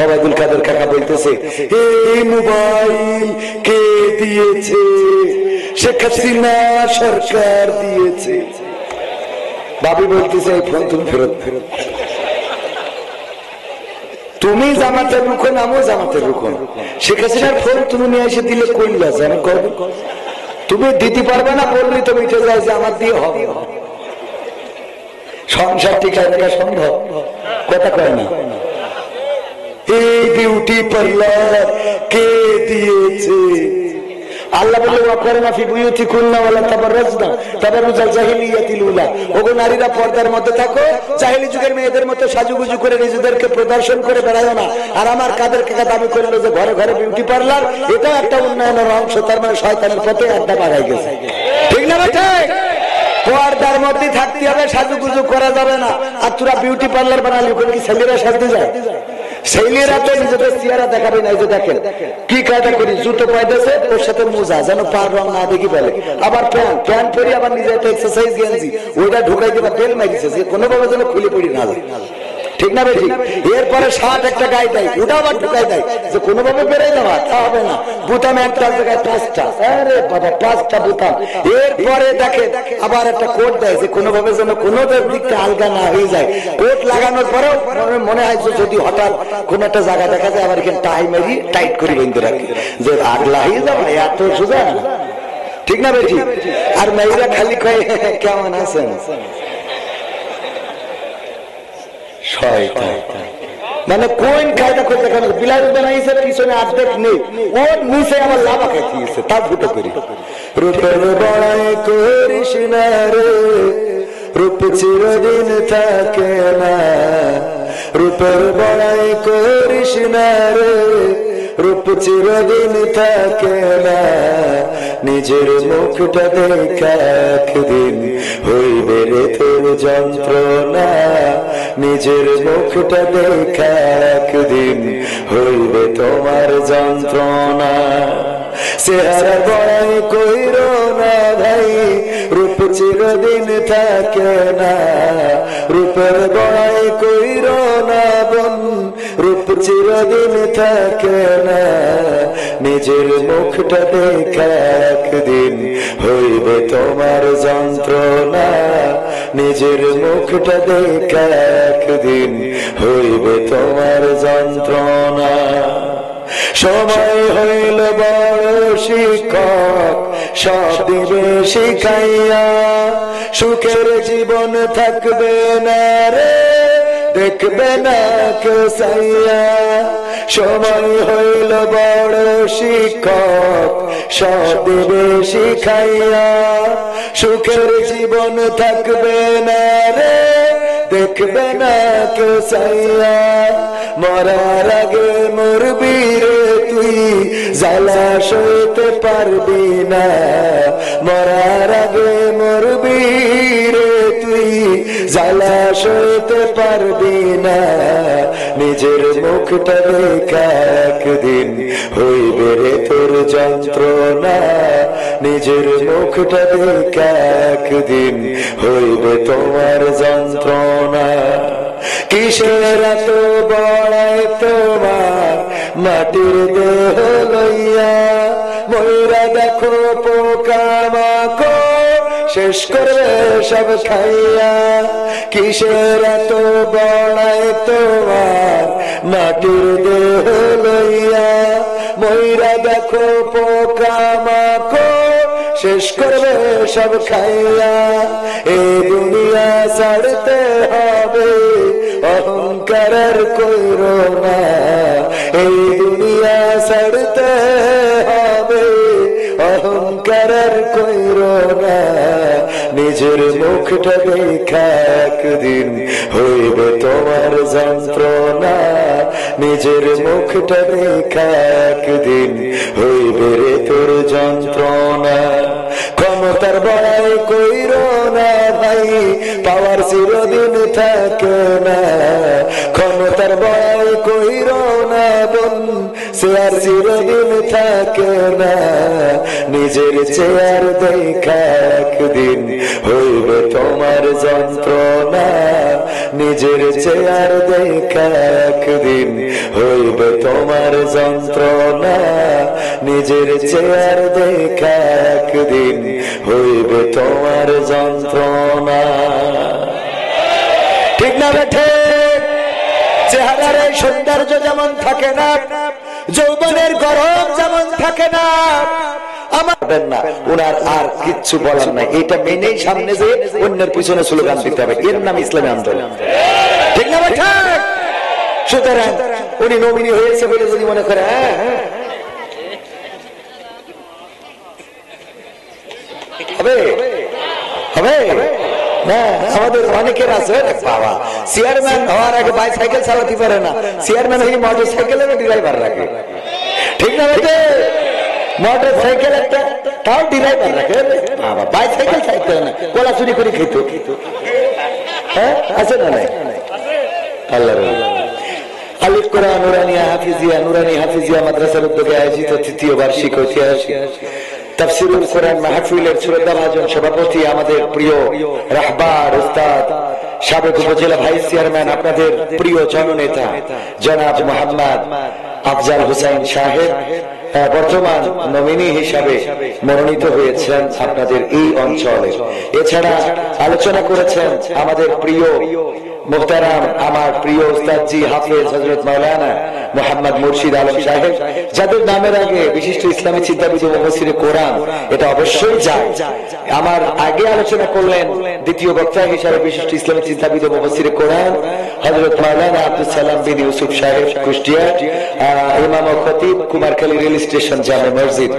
ওবায়দুল কাদের কাকা বলতেছে এই মোবাইল কে দিয়েছে? শেখ হাসিনা সরকার দিয়েছে। বাবু বলতেছে এই ফোন তুমি ফেরত। তুমি জামাতের রুখন, আমিও জামাতের রুখন। শেখ হাসিনার ফোন তুমি নিয়ে এসে দিলে কইলা আমি কবে? তুমি দিতে পারবে না বললি তো মিটে যায় যে আমার দিয়ে হবে। সংসার টিকায় রাখা সম্ভব? কথা কয় না। এই বিউটি পার্লার কে দিয়েছে? আল্লাহ বললে ওয়াকরানা ফি বুয়ুতিকুন্না ওয়ালা তাবাররাজনা তাবাররুজাল জাহিলিয়াতিল উলা। ওগো নারীরা পর্দার মধ্যে থাকো, জাহেলি যুগের মেয়েদের মতো সাজুগুজু করে নিজেদেরকে প্রদর্শন করে বেড়ায়ো না। আর আমার কাদের কাকা দাবি করলো যে ঘরে ঘরে বিউটি পার্লার, এটা একটা উন্নয়নের অংশ। তার মানে শয়তানের পথে আড্ডা বাড়াই গেছে। ঠিক না ভাই? ঠিক। পর্দার মধ্যে থাকতে হবে, সাজুগুজু করা যাবে না। আর তোরা বিউটি পার্লার বানালি, ওখানে কি ছেলেরা সাজতে যায়? ছেলেরা তো নিজেদের চেহারা দেখাবে না। এই যে দেখেন কি কায়দা করি, জুতো পাইতেছে ওর সাথে মোজা, যেন পার রং না দেখি বলে। আবার প্যান্ট পরি, আবার নিজে একটা এক্সারসাইজ গেঞ্জি ওইটা ঢুকাই দিবা, তেল মারিছে যে কোনোভাবে যেন খুলে পড়ি না যায়। ঠিক না বেশি? এরপরে শার্ট একটা গায়ে দেয়, ওটা আবার ঢুকাই দেয় যে কোনোভাবে বেড়ে যাওয়া তা হবে না। বুতাম একটা জায়গায় 5টা, আরে বাবা 5টা বুতাম। এরপরে দেখে আবার একটা কোট দেয় যে কোনোভাবে যেন কোনো দিকটা আলগা না হয়ে যায়। কোট লাগানোর পরেও মনে হয় যে যদি হঠাৎ কোন একটা জায়গা দেখা যায়, আবার এখানে টাই মারি টাইট করে বেঁধে রাখি যে আগলা হয়ে যাবে, এত সোজা। ঠিক না বেশি? আর মেয়েরা খালি কয় কেমন আছেন। মানে কোন কায়দা করতে কেন বিলাস বানাইছে, পিছনে অর্ধেক নেই, ওর নিচে আমার লাভা খাইছে, তার ফুটো করি। রূপের বড়াই করিস না রে, রূপ চিরদিন থাকে না। রূপের বড়াই করিস না রে, রূপ চিরদিন থাকে না। নিজের মুখটা দেখা একদিন হইবে রে তোর যন্ত্রণা। নিজের মুখটা দেখা একদিন হইবে তোমার যন্ত্রণা। চেহারা বড়াই কইরো না ভাই, রূপ চিরদিন থাকে না। রূপের বড়াই কইরো না বোন, রূপ চিরদিন থাকে না। নিজের মুখটা দেখা একদিন হইবে তোমার যন্ত্রণা। নিজের মুখটা দেখা একদিন হইবে তোমার যন্ত্রণা। সময় হইল বড় শিক্ষক, সব দিবে শিখাইয়া। সুখের জীবন থাকবে না রে, দেখবে না কেউ চাইয়া। সময় হইল বড় শিক্ষক, সব দিবে শিখাইয়া। সুখের জীবন থাকবে না রে, দেখবে না কেউ চাইয়া। মরার আগে মরবি রে তুই, জ্বালা সইতে পারবি না। মরার আগে মরবি রে তুই, জ্বালা সইতে পারবি না। নিজের মুখটা দেখা একদিন হইবে রে তোর যন্ত্রণা। নিজের মুখটা দেখা একদিন হইবে তোমার যন্ত্রণা। কিসের এত বড়াই তোমার মাটির দেহ লইয়া। ময়ূরা দেখো পোকামাকড় শেষ করে সব খাইয়া। কিসের এত বড়াই তোমার মাটির দেহ লইয়া। ময়ূরা দেখো পোকামাকড় শেষ করবে সব খাইয়া। এই দুনিয়া ছাড়তে হবে, অহংকারের কইরো না। এই দুনিয়া ছাড়তে হবে, অহংকারের কইরো না। নিজের মুখটা দেখা একদিন হইবে তোমার যন্ত্রণা। নিজের মুখটা দেখা একদিন হইবে রে তোর যন্ত্রণা। ক্ষমতার বড়াই কইরো না ভাই, পাওয়ার চিরদিন থাকে না। ক্ষমতার ভয় কইর না বোন, চেয়ার চিরদিন থাকে না, নিজের চেয়ার দেখা একদিন হইবে তোমার যন্ত্রণা, নিজের চেয়ার দেখা একদিন হইবে তোমার যন্ত্রণা, নিজের চেয়ার দেখা একদিন হইবে তোমার যন্ত্রণা। ঠিক না বেঠে? চেহারার এই সৌন্দর্য যেমন থাকে না, যৌবনের গরম যেমন থাকে না, আমার না ওনার আর কিচ্ছু বলার নাই। এটা মেনেই সামনে যে অন্যের পিছনে স্লোগান দিতে হবে, এর নাম ইসলামী আন্দোলন। ঠিক না বেঠে? সুতরাং উনি নমিনি হয়েছে বলে যদি মনে করে হবে হবে না, আমাদের অনেকের আছে বাবা চেয়ারম্যান হওয়ার আগে বাইসাইকেল চালাতে পারে না, চেয়ারম্যান হয়ে মোটর সাইকেলের ড্রাইভার রাখে। ঠিক না বেটে? মোটর সাইকেল একটা তাও ড্রাইভার রাখে, বাবা বাইসাইকেল চাইতে না, কোলা চুরি করে খেত। হ্যাঁ আছে না নাই? আল্লাহ আলিফ কোরআন নুরানিয়া হাফিজিয়া, নুরানি হাফিজিয়া মাদ্রাসার উদ্যোগে আয়োজিত তৃতীয় বার্ষিক ঐতিহাসিক তাফসীরুল কোরআন মাহফিলের শ্রদ্ধাভাজন সভাপতি আমাদের প্রিয় রাহবার উস্তাদ সাবেক উপজেলা ভাইস চেয়ারম্যান, আপনাদের প্রিয় জননেতা জনাব মোহাম্মদ আফজাল হোসেন সাহেব বর্তমান নমিনি হিসাবে মনোনীত হয়েছেন আপনাদের এই অঞ্চলে। এছাড়া আলোচনা করেছেন আমাদের প্রিয় মুহতারাম আমার প্রিয় উস্তাদজি হাফেজ হযরত মাওলানা মোহাম্মদ মুর্শিদ আলম সাহেব, যাদের নামের আগে বিশিষ্ট ইসলামী চিন্তাবিদ ও মুফাসসিরে কোরআন এটা অবশ্যই যায়। আমার আগে আলোচনা করলেন দ্বিতীয় বক্তা হিসেবে বিশিষ্ট ইসলামী চিন্তাবিদ ও মুফাসসিরে কোরআন হযরত মাওলানা আব্দুল সালাম বিন ইউসুফ সাহেব কুষ্টিয়া, ইমাম ও খতিব কুমারখালী রেল স্টেশন জামে মসজিদ।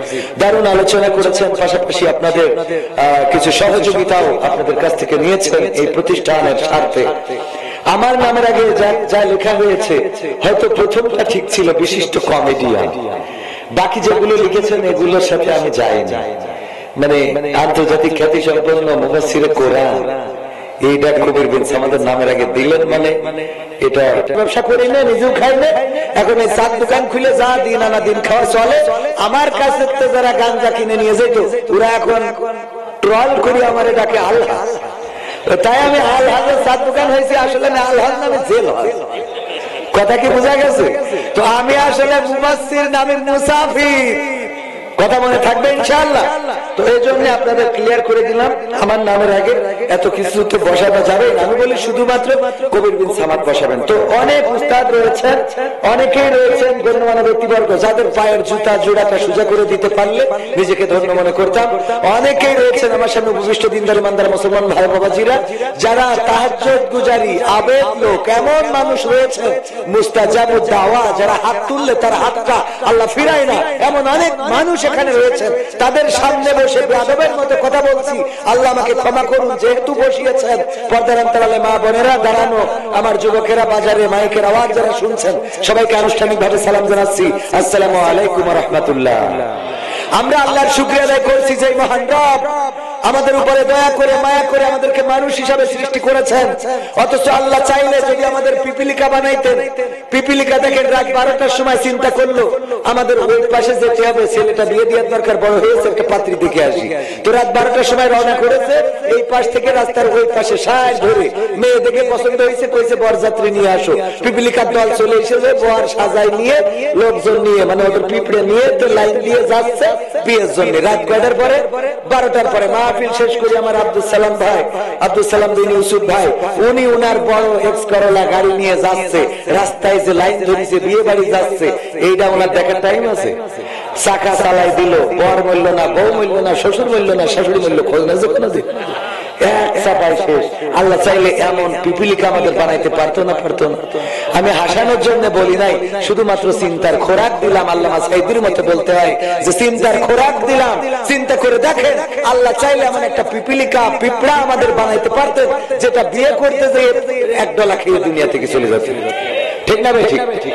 দারুণ আলোচনা করেছেন, পাশাপাশি আপনাদের কিছু সহযোগিতাও আপনাদের কাছ থেকে নিয়েছেন এই প্রতিষ্ঠানের স্বার্থে। আমার নামের আগে যা লেখা হয়েছে হয়তো প্রথমটা ঠিক ছিল, বিশিষ্ট কমেডিয়ান, বাকি যেগুলো লিখেছেন এগুলোর সাথে আমি যাই না। মানে আন্তর্জাতিক খ্যাতি সম্পন্ন মুফাসসিরে কোরআন এইটা কবির বিন সামাদের নামের আগে দিলেন, মানে এটা ব্যবসা করি না, নিজেও খাই না, এখন এই চার দোকান খুলে যা দিন আনা দিন খাওয়া চলে। আমার কাছে তো যারা গাঞ্জা কিনে নিয়ে যেত ওরা এখন ট্রল করি আমার এটাকে আল্লাহ, তাই আমি আলহাজের চার দোকান হয়েছে, আসলে আলহাজ নামে জেল হয়। কথা কি বোঝা গেছে? তো আমি আসলে মুফাসসির নামে মুসাফির, কথা মনে থাকবে ইনশাআল্লাহ। তো এই জন্য আপনাদের ক্লিয়ার করে দিলাম, আমার নামের আগে এত কিছু তো বসানো যাবে না। আমি বলি শুধুমাত্র কবির বিন সামাদ বসাবেন। তো অনেক উস্তাদ রয়েছেন, অনেকেই রয়েছেন গণ্যমান্য ব্যক্তিবর্গ, যাদের পায়ের জুতা জোড়াটা সোজা করে দিতে পারলে নিজেকে ধন্য মনে করতাম। অনেকেই রয়েছেন আমার সামনে উপবিষ্ট দিনদার ইমানদার মুসলমান ভাই বাবাজিরা, যারা তাহাজ্জুদ গুজারি আবেদ লোক, এমন মানুষ রয়েছে মুস্তাজাবুদ দাওয়া, যারা হাত তুললে তার হাতটা আল্লাহ ফিরায় না, এমন অনেক মানুষ এখানে রয়েছেন। তাদের সামনে বসে বেয়াদবের মতো কথা বলছি, আল্লাহ আমাকে ক্ষমা করুন। যেহেতু বসিয়েছেন পর্দার অন্তরালে মা বোনেরা, দাঁড়ানো আমার যুবকেরা, বাজারে মাইকের আওয়াজ যারা শুনছেন, সবাইকে আনুষ্ঠানিকভাবে সালাম জানাচ্ছি, আসসালামু আলাইকুম ওয়া রাহমাতুল্লাহ। আমরা আল্লাহর শুকরিয়া আদায় করছি যে মহান রব আমাদের উপরে দয়া করে মায়া করে আমাদেরকে মানুষ হিসাবে সৃষ্টি করেছেন। অথচ আল্লাহ চাইলে যদি আমাদের পিপিলিকা বানাইতেন, পিপিলিকা দেখেন রাত 12টার সময় চিন্তা করলো আমাদের ওই পাশে যেতে হবে, ছেলেটা বিয়ে দেওয়ার দরকার, বড় হয়েছে, একটা পাত্রী দেখে আসি। তো রাত 12টার সময় রওনা করেছে, এই পাশ থেকে রাস্তার ওই পাশে সার ধরে মেয়ে দেখে পছন্দ হয়েছে, কইছে বরযাত্রী নিয়ে আসো। পিপিলিকার দল চলে এসেছে, বর সাজায় নিয়ে লোকজন নিয়ে, মানে ওদের পিঁপড়ে নিয়ে তো লাইন দিয়ে যাচ্ছে বিয়ের জন্য। রাত কয়টার পরে? 12টার পরে। মাহফিল শেষ করে আমার আব্দুল সালাম ভাই, আব্দুল সালাম বিন ইউসুফ ভাই, উনি উনার বড় এক্স করোলা গাড়ি নিয়ে যাচ্ছে, রাস্তায় যে লাইন ধরেছে বিয়ে বাড়ি যাচ্ছে, এইটা ওনার দেখার টাইম আছে? চাকা চালাই দিল, বর মূল্য না, বউ মূল্য না, শ্বশুর মূল্য না, শাশুড়ি মূল্য, খোঁজ না যখন এক চাপায় শেষ। আল্লাহ চাইলে এমন পিপিলিকা আমাদের বানাইতে পারতো না? পারতো না। আমি হাসানোর জন্য বলি নাই, শুধুমাত্র চিন্তার খোরাক দিলাম। আল্লামা সাইদির মতো বলতে হয় যে চিন্তার খোরাক দিলাম। চিন্তা করে দেখেন, আল্লাহ চাইলে এমন একটা পিপিলিকা পিঁপড়া আমাদের বানাইতে পারতেন, যেটা বিয়ে করতে যে এক ডলা খেয়ে দুনিয়া থেকে চলে যাচ্ছে। ঠিক না ভাই? ঠিক।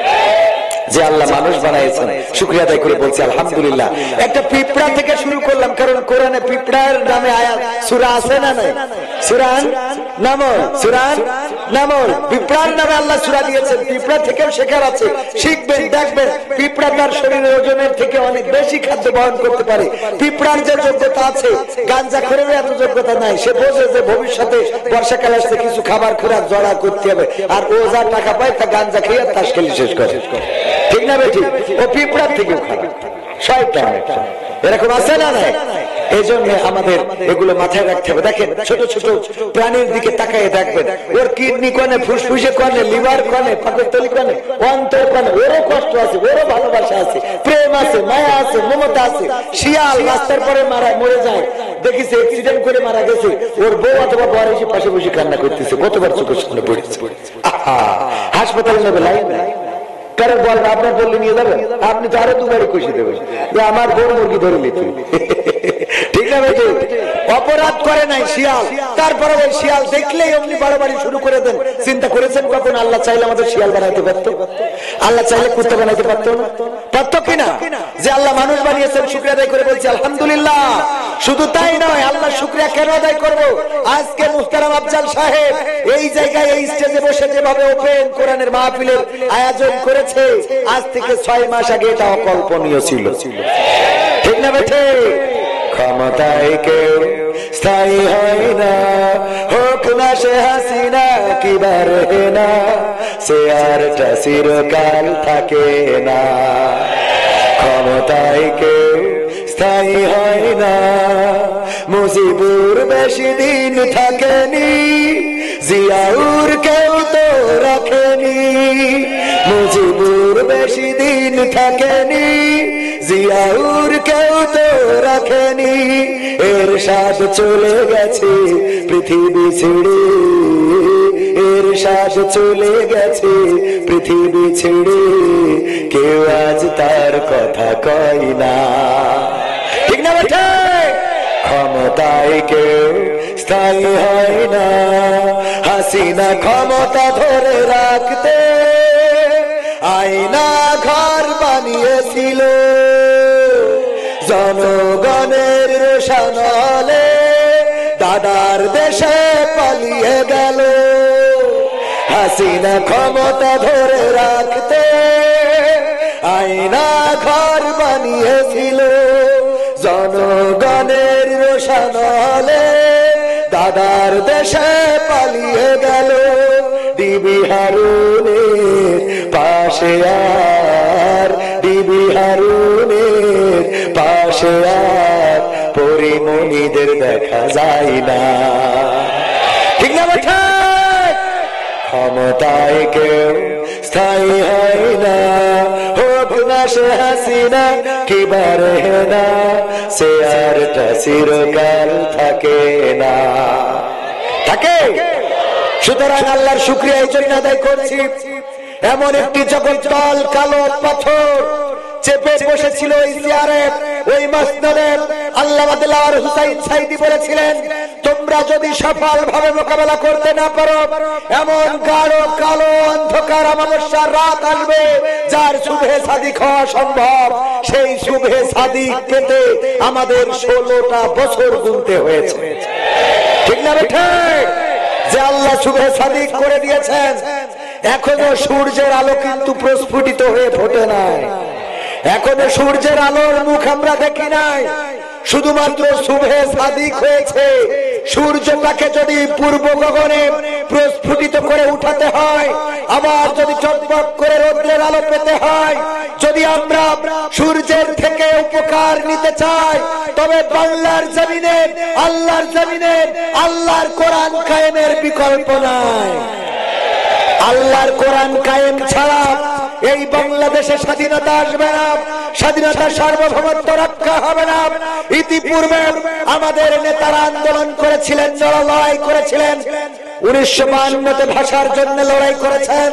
যে আল্লাহ মানুষ বানাইছেন, শুকরিয়া আদায় করে বলছি আলহামদুলিল্লাহ। একটা পিঁপড়া থেকে শুরু করলাম, কারণ কোরআনে পিঁপড়ার নামে আয়াত সূরা আছে না নাই? সূরা নামল, সূরা নামল, পিঁপড়ার নামে আল্লাহ সূরা দিয়েছেন। পিঁপড়া থেকেও শেখার আছে, শিখবেন, দেখবেন পিঁপড়া তার শরীরের ওজনের থেকে অনেক বেশি খাদ্য বহন করতে পারে। পিঁপড়ার যে যোগ্যতা আছে, গাঞ্জা করে এত যোগ্যতা নাই। সে বোঝে যে ভবিষ্যতে বর্ষাকাল আসছে, কিছু খাবার খোরাক জড়া করতে হবে, আর ও যা টাকা পায় তা গাঞ্জা খেয়ে তাস খেলে শেষ করে, ঠিক না বেটি? ও পিঁপড়ার থেকেও খারাপ, শয়তান এরকম আছে না নাই? এই জন্য আমাদের এগুলো মাথায় রাখতে হবে। দেখেন ছোট ছোট প্রাণীর দিকে তাকায় দেখবেন, ওর কিডনি কনে, ফুসফুসে কনে, লিভার কনে, পাকস্থলী কনে, অন্তর কনে, ওরও কষ্ট আছে, ওরও ভালোবাসা আছে, প্রেম আছে, মায়া আছে, মমতা আছে। শিয়াল রাস্তার পরে মরে যায়, দেখিছে অ্যাক্সিডেন্ট করে মারা গেছে, ওর বউ অথবা বর এসে পাশে বসে কান্না করতেছে, কতবার চোখের সামনে পড়েছে। হাসপাতালে নেবে লাইন নাই, কারণ বল আপনার বললে নিয়ে যাবেন, আপনি তো আরো দুবারই খুশি দেবেন যে আমার বউ মুরগি ধরে নিতে, ঠিক না বেটি? অপরাধ করে নাই শিয়াল, তারপরে ওই শিয়াল দেখলেই অমনি বাড়াবাড়ি শুরু করে দেন। চিন্তা করেছেন কখন আল্লাহ চাইলে আমাদের শিয়াল বানাইতে পারতো? আল্লাহ চাইলে কুত্তা বানাইতে পারতো না? পারতো কিনা? যে আল্লাহ মানুষ বানিয়েছেন, শুকরিয়া আদায় করে বলছি আলহামদুলিল্লাহ। শুধু তাই নয়, আল্লাহ শুকরিয়া কেন আদায় করব? আজকে মুহতারাম আফজাল সাহেব এই জায়গায় এই স্টেজে বসে যেভাবে ওপেন কোরআনের মাহফিলের আয়োজন করেছে, আজ থেকে 6 মাস আগে এটা অকল্পনীয় ছিল, ঠিক না বেঠে? ক্ষমতায় কেউ স্থায়ী হয় না, হোক না সে হাসিনা কিবার না, সে আরটা চিরকাল থাকে না। ক্ষমতায় কেউ স্থায়ী হয় না, মুজিবুর বেশি দিন থাকেনি, জিয়াউর কেউ তো রাখেনি। মুজিবুর বেশি দিন থাকেনি, জিয়াউর কেউ তো রাখেনি। এরশাদ চলে গেছে পৃথিবী ছেড়ে, এরশাদ চলে গেছে পৃথিবী ছেড়ে, কেউ আজ তার কথা কয় না, ঠিক না বেটা? ক্ষমতায় কেউ স্থায়ী হয় না, হাসিনা ক্ষমতা ধরে রাখতে আয়না ঘর বানিয়েছিল, জনগণের রোশনালে দাদার দেশে পালিয়ে গেল। হাসিনা ক্ষমতা ধরে রাখতে আয়না ঘর বানিয়েছিল, জনগণের রোশনালে দাদার দেশে পালিয়ে গেল। ডিবি হারুনের পাশে আর, ডিবি হারুনের পাশে আর পরিমণিদের দেখা যায় না, ঠিক না বেটা? ক্ষমতায় কেউ স্থায়ী হয় না, হোক না সে হাসিনা কিবার না, সে আরটা চিরকাল থাকে না, থাকে। সুতরাং আল্লাহর শুকরিয়া এই জন্য আদায় করছি, এমন একটি জগৎতল কালো পাথর চেপে বসেছিল ওই চেয়ারে, ওই মসনদে আল্লামা দেলাওয়ার হুসাইন সাইদি বলেছিলেন, তোমরা যদি সফল ভাবে মোকাবেলা করতে না পারো, এমন গাঢ় কালো অন্ধকার অমাবস্যার রাত আসবে যার শুভে সাদিক হওয়া সম্ভব। সেই শুভে সাদিক পেতে আমাদের 16টা বছর গুনতে হয়েছে, ঠিক না বেঠে? যে আল্লাহ শুভে সাদিক করে দিয়েছেন, এখনো সূর্যের আলো কিন্তু প্রস্ফুটিত হয়ে ফোটে নাই, এখনো সূর্যের আলোর মুখ আমরা দেখি নাই, শুধুমাত্র শুভে সাদিক হয়েছে। সূর্যটাকে যদি পূর্ব গগনে প্রস্ফুটিত করে উঠাতে হয়, আবার যদি চকমক করে রৌদ্রের আলো পেতে হয়, যদি আমরা সূর্যের থেকে উপকার নিতে চাই, তবে বাংলার জমিনে, আল্লাহর জমিনে আল্লাহর কোরআন কায়েমের বিকল্প নাই। আল্লাহর কোরআন কায়েম ছাড়া এই বাংলাদেশে স্বাধীনতা আসবে না, স্বাধীনতা সার্বভৌমত্ব রক্ষা হবে না। ইতিপূর্বে আমাদের নেতারা আন্দোলন করেছিলেন, লড়াই করেছিলেন, 1952 ভাষার জন্য লড়াই করেছেন,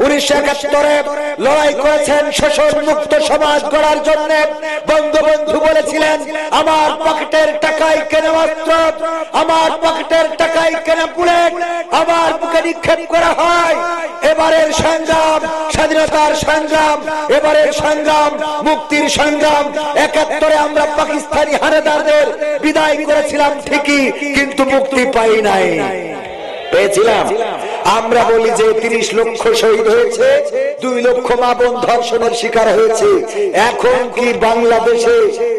1971 লড়াই করেছেন শোষণ মুক্ত সমাজ গড়ার জন্য। বঙ্গবন্ধু বলেছিলেন, আমার পকেটের টাকায় কেনা অস্ত্র, আমার পকেটের টাকায় কেনা বুলেট আমার বুকে নিক্ষেপ করা হয়। এবারের সংগ্রাম স্বাধীনতার সংগ্রাম, এবারের সংগ্রাম মুক্তির সংগ্রাম। 71 আমরা পাকিস্তানি হানাদারদের বিদায় করেছিলাম ঠিকই, কিন্তু মুক্তি পাই নাই। পেয়েছিলাম? আমরা বলি যে 30 লক্ষ শহীদ হয়েছে, 2 লক্ষ মা বোন ধর্ষণের শিকার হয়েছে। এখন কি বাংলাদেশে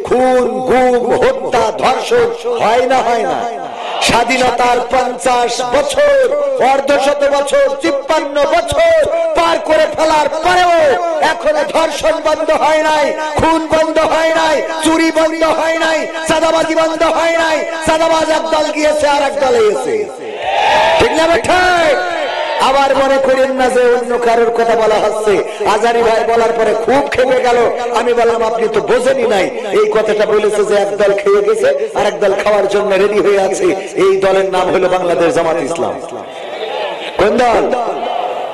খুন, গুম, হত্যা, ধর্ষণ হয় না? হয় না? স্বাধীনতার 50 বছর, অর্ধশত বছর, 53 বছর পার করে ফেলার পরেও এখনো ধর্ষণ বন্ধ হয় নাই, খুন বন্ধ হয় নাই, চুরি বন্ধ হয় নাই, চাঁদাবাজি বন্ধ হয় নাই। চাঁদাবাজ এক দল গিয়েছে, আর এক দল এসে, ঠিক না বেঠাই? আবার মনে করেন না যে অন্য কারোর কথা বলা হচ্ছে। আজারি ভাই বলার পরে খুব খেপে গেল। আমি বললাম, আপনি তো বোঝেনি নাই। এই কথাটা বলেছে যে একদল খেয়ে গেছে, আর একদল খাওয়ার জন্য রেডি হয়ে আছে। এই দলের নাম হলো বাংলাদেশ জামাত ইসলাম। কোন দল?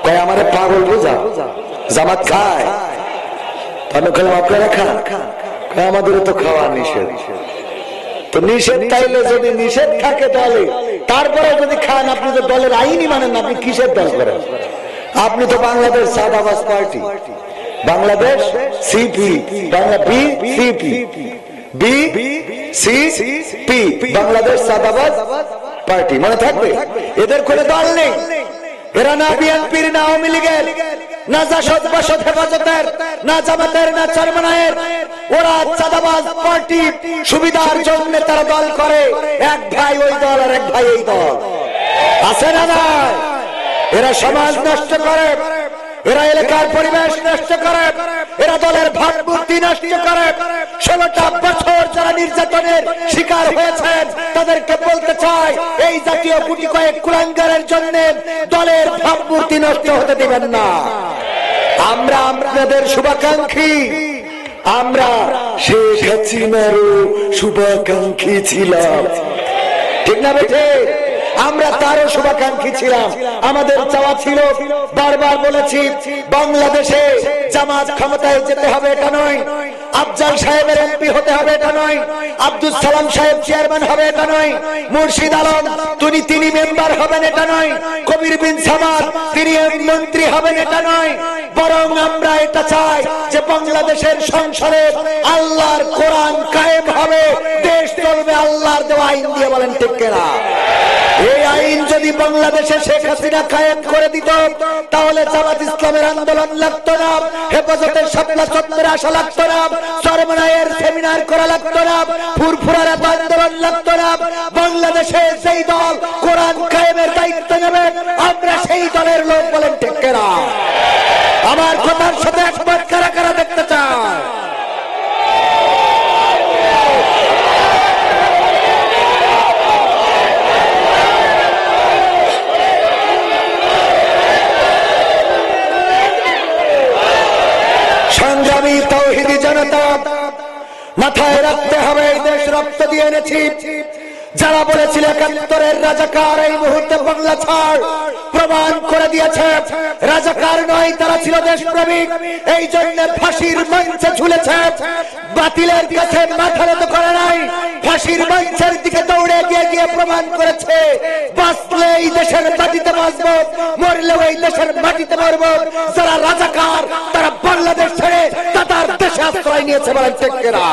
কয় আমারে পাগল বোঝা, জামাত খায়। আমি বললাম, আপনারা খান? আমাদেরও তো খাওয়া নিষেধ। তো নিষেধ তাইলে যদি নিষেধ থাকে দলে, তারপরে যদি খান, আপনি তো দলের আইনই মানেন না, আপনি কিসের দল করেন? আপনি তো বাংলাদেশ সাদাবাজ party, Bangladesh CP, Bangla BCP, BCP, Bangladesh সাদাবাজ পার্টি। মনে থাকবে, এদের কোনো দল নেই। এরা না বিএনপির, না আওয়ামী লীগের, না জাসদ বাসদ হেফাজতের, না জামাতের, না চরমনায়ের। ওরা চাঁদাবাজ পার্টি, সুবিধার জন্য তারা দল করে। এক ভাই ওই দল, আর এক ভাই এই দল। আছে না নাই? এরা সমাজ নষ্ট করে, এরা এলাকার পরিবেশ নষ্ট করে, এরা দলের ভাবমূর্তি নষ্ট করে। 16টা বছর যারা নির্যাতনের শিকার হয়েছেন, তাদেরকে বলতে চাই, এই জাতীয় গুটি কয়েক কুলাঙ্গারের জন্য দলের ভাবমূর্তি নষ্ট হতে দিবেন না। আমরা আপনাদের শুভাকাঙ্ক্ষী, আমরা শেখ হাসিনারও শুভাকাঙ্ক্ষী ছিলাম, ঠিক না বেঠে? আমরা তারও শুভাকাঙ্ক্ষী ছিলাম। আমাদের চাওয়া ছিল, বারবার বলেছি, বাংলাদেশে জামাত ক্ষমতায় যেতে হবে, এটা নয়। আফজাল সাহেবের এমপি হতে হবে, এটা নয়। আব্দুল সালাম সাহেব চেয়ারম্যান হবে, এটা নয়। মুর্শিদ আলম তিনি মেম্বার হবেন, এটা নয়। কবির বিন সামাদ তিনি মন্ত্রী হবেন, এটা নয়। বরং আমরা এটা চাই যে বাংলাদেশের সংসদে আল্লাহর কোরআন কায়েম হবে, দেশ চলবে আল্লাহর দেওয়া আইন দিয়ে। বলেন ঠিক কিনা? এই আইন যদি বাংলাদেশে শেখ হাসিনা কায়েম করে দিত, তাহলে জামাত ইসলামের আন্দোলন লাগতো না, হেফাজতের শাপলা চত্বরে আসা লাগতো না, চরমনায়ের সেমিনার করা লাগতো না, ফুরফুরার আন্দোলন লাগতো না। বাংলাদেশে সেই দল কোরআন কায়েমের দায়িত্ব নেবে, আমরা সেই দলের লোক। বলেন ঠিক কিনা? আমার কথার সাথে একবার কারা কারা দেখতে চায়? সংগ্রামী তাওহীদি জনতা, মাথায় রাখতে হবে, এই দেশ রক্ত দিয়ে এনেছি। যারা বলেছিল 71-এর রাজাকার, এই মুহূর্তে বাংলা ছাড় প্রমাণ করে দিয়েছে রাজাকার নয়, তারা ছিল দেশপ্রেমিক। এই জন্য ফাঁসির মঞ্চে ঝুলেছে, বাতিলের কাছে মাথা নত করে নাই, ফাঁসির মঞ্চের দিকে দৌড়ে গিয়ে গিয়ে প্রমাণ করেছে, বাঁচলে এই দেশের মাটিতে বাঁচব, মরলেও এই দেশের মাটিতে মরব। যারা রাজাকার, তারা বাংলাদেশ ছেড়ে তাদের দেশে আশ্রয় নিয়েছে। বলেন ঠিক কিনা?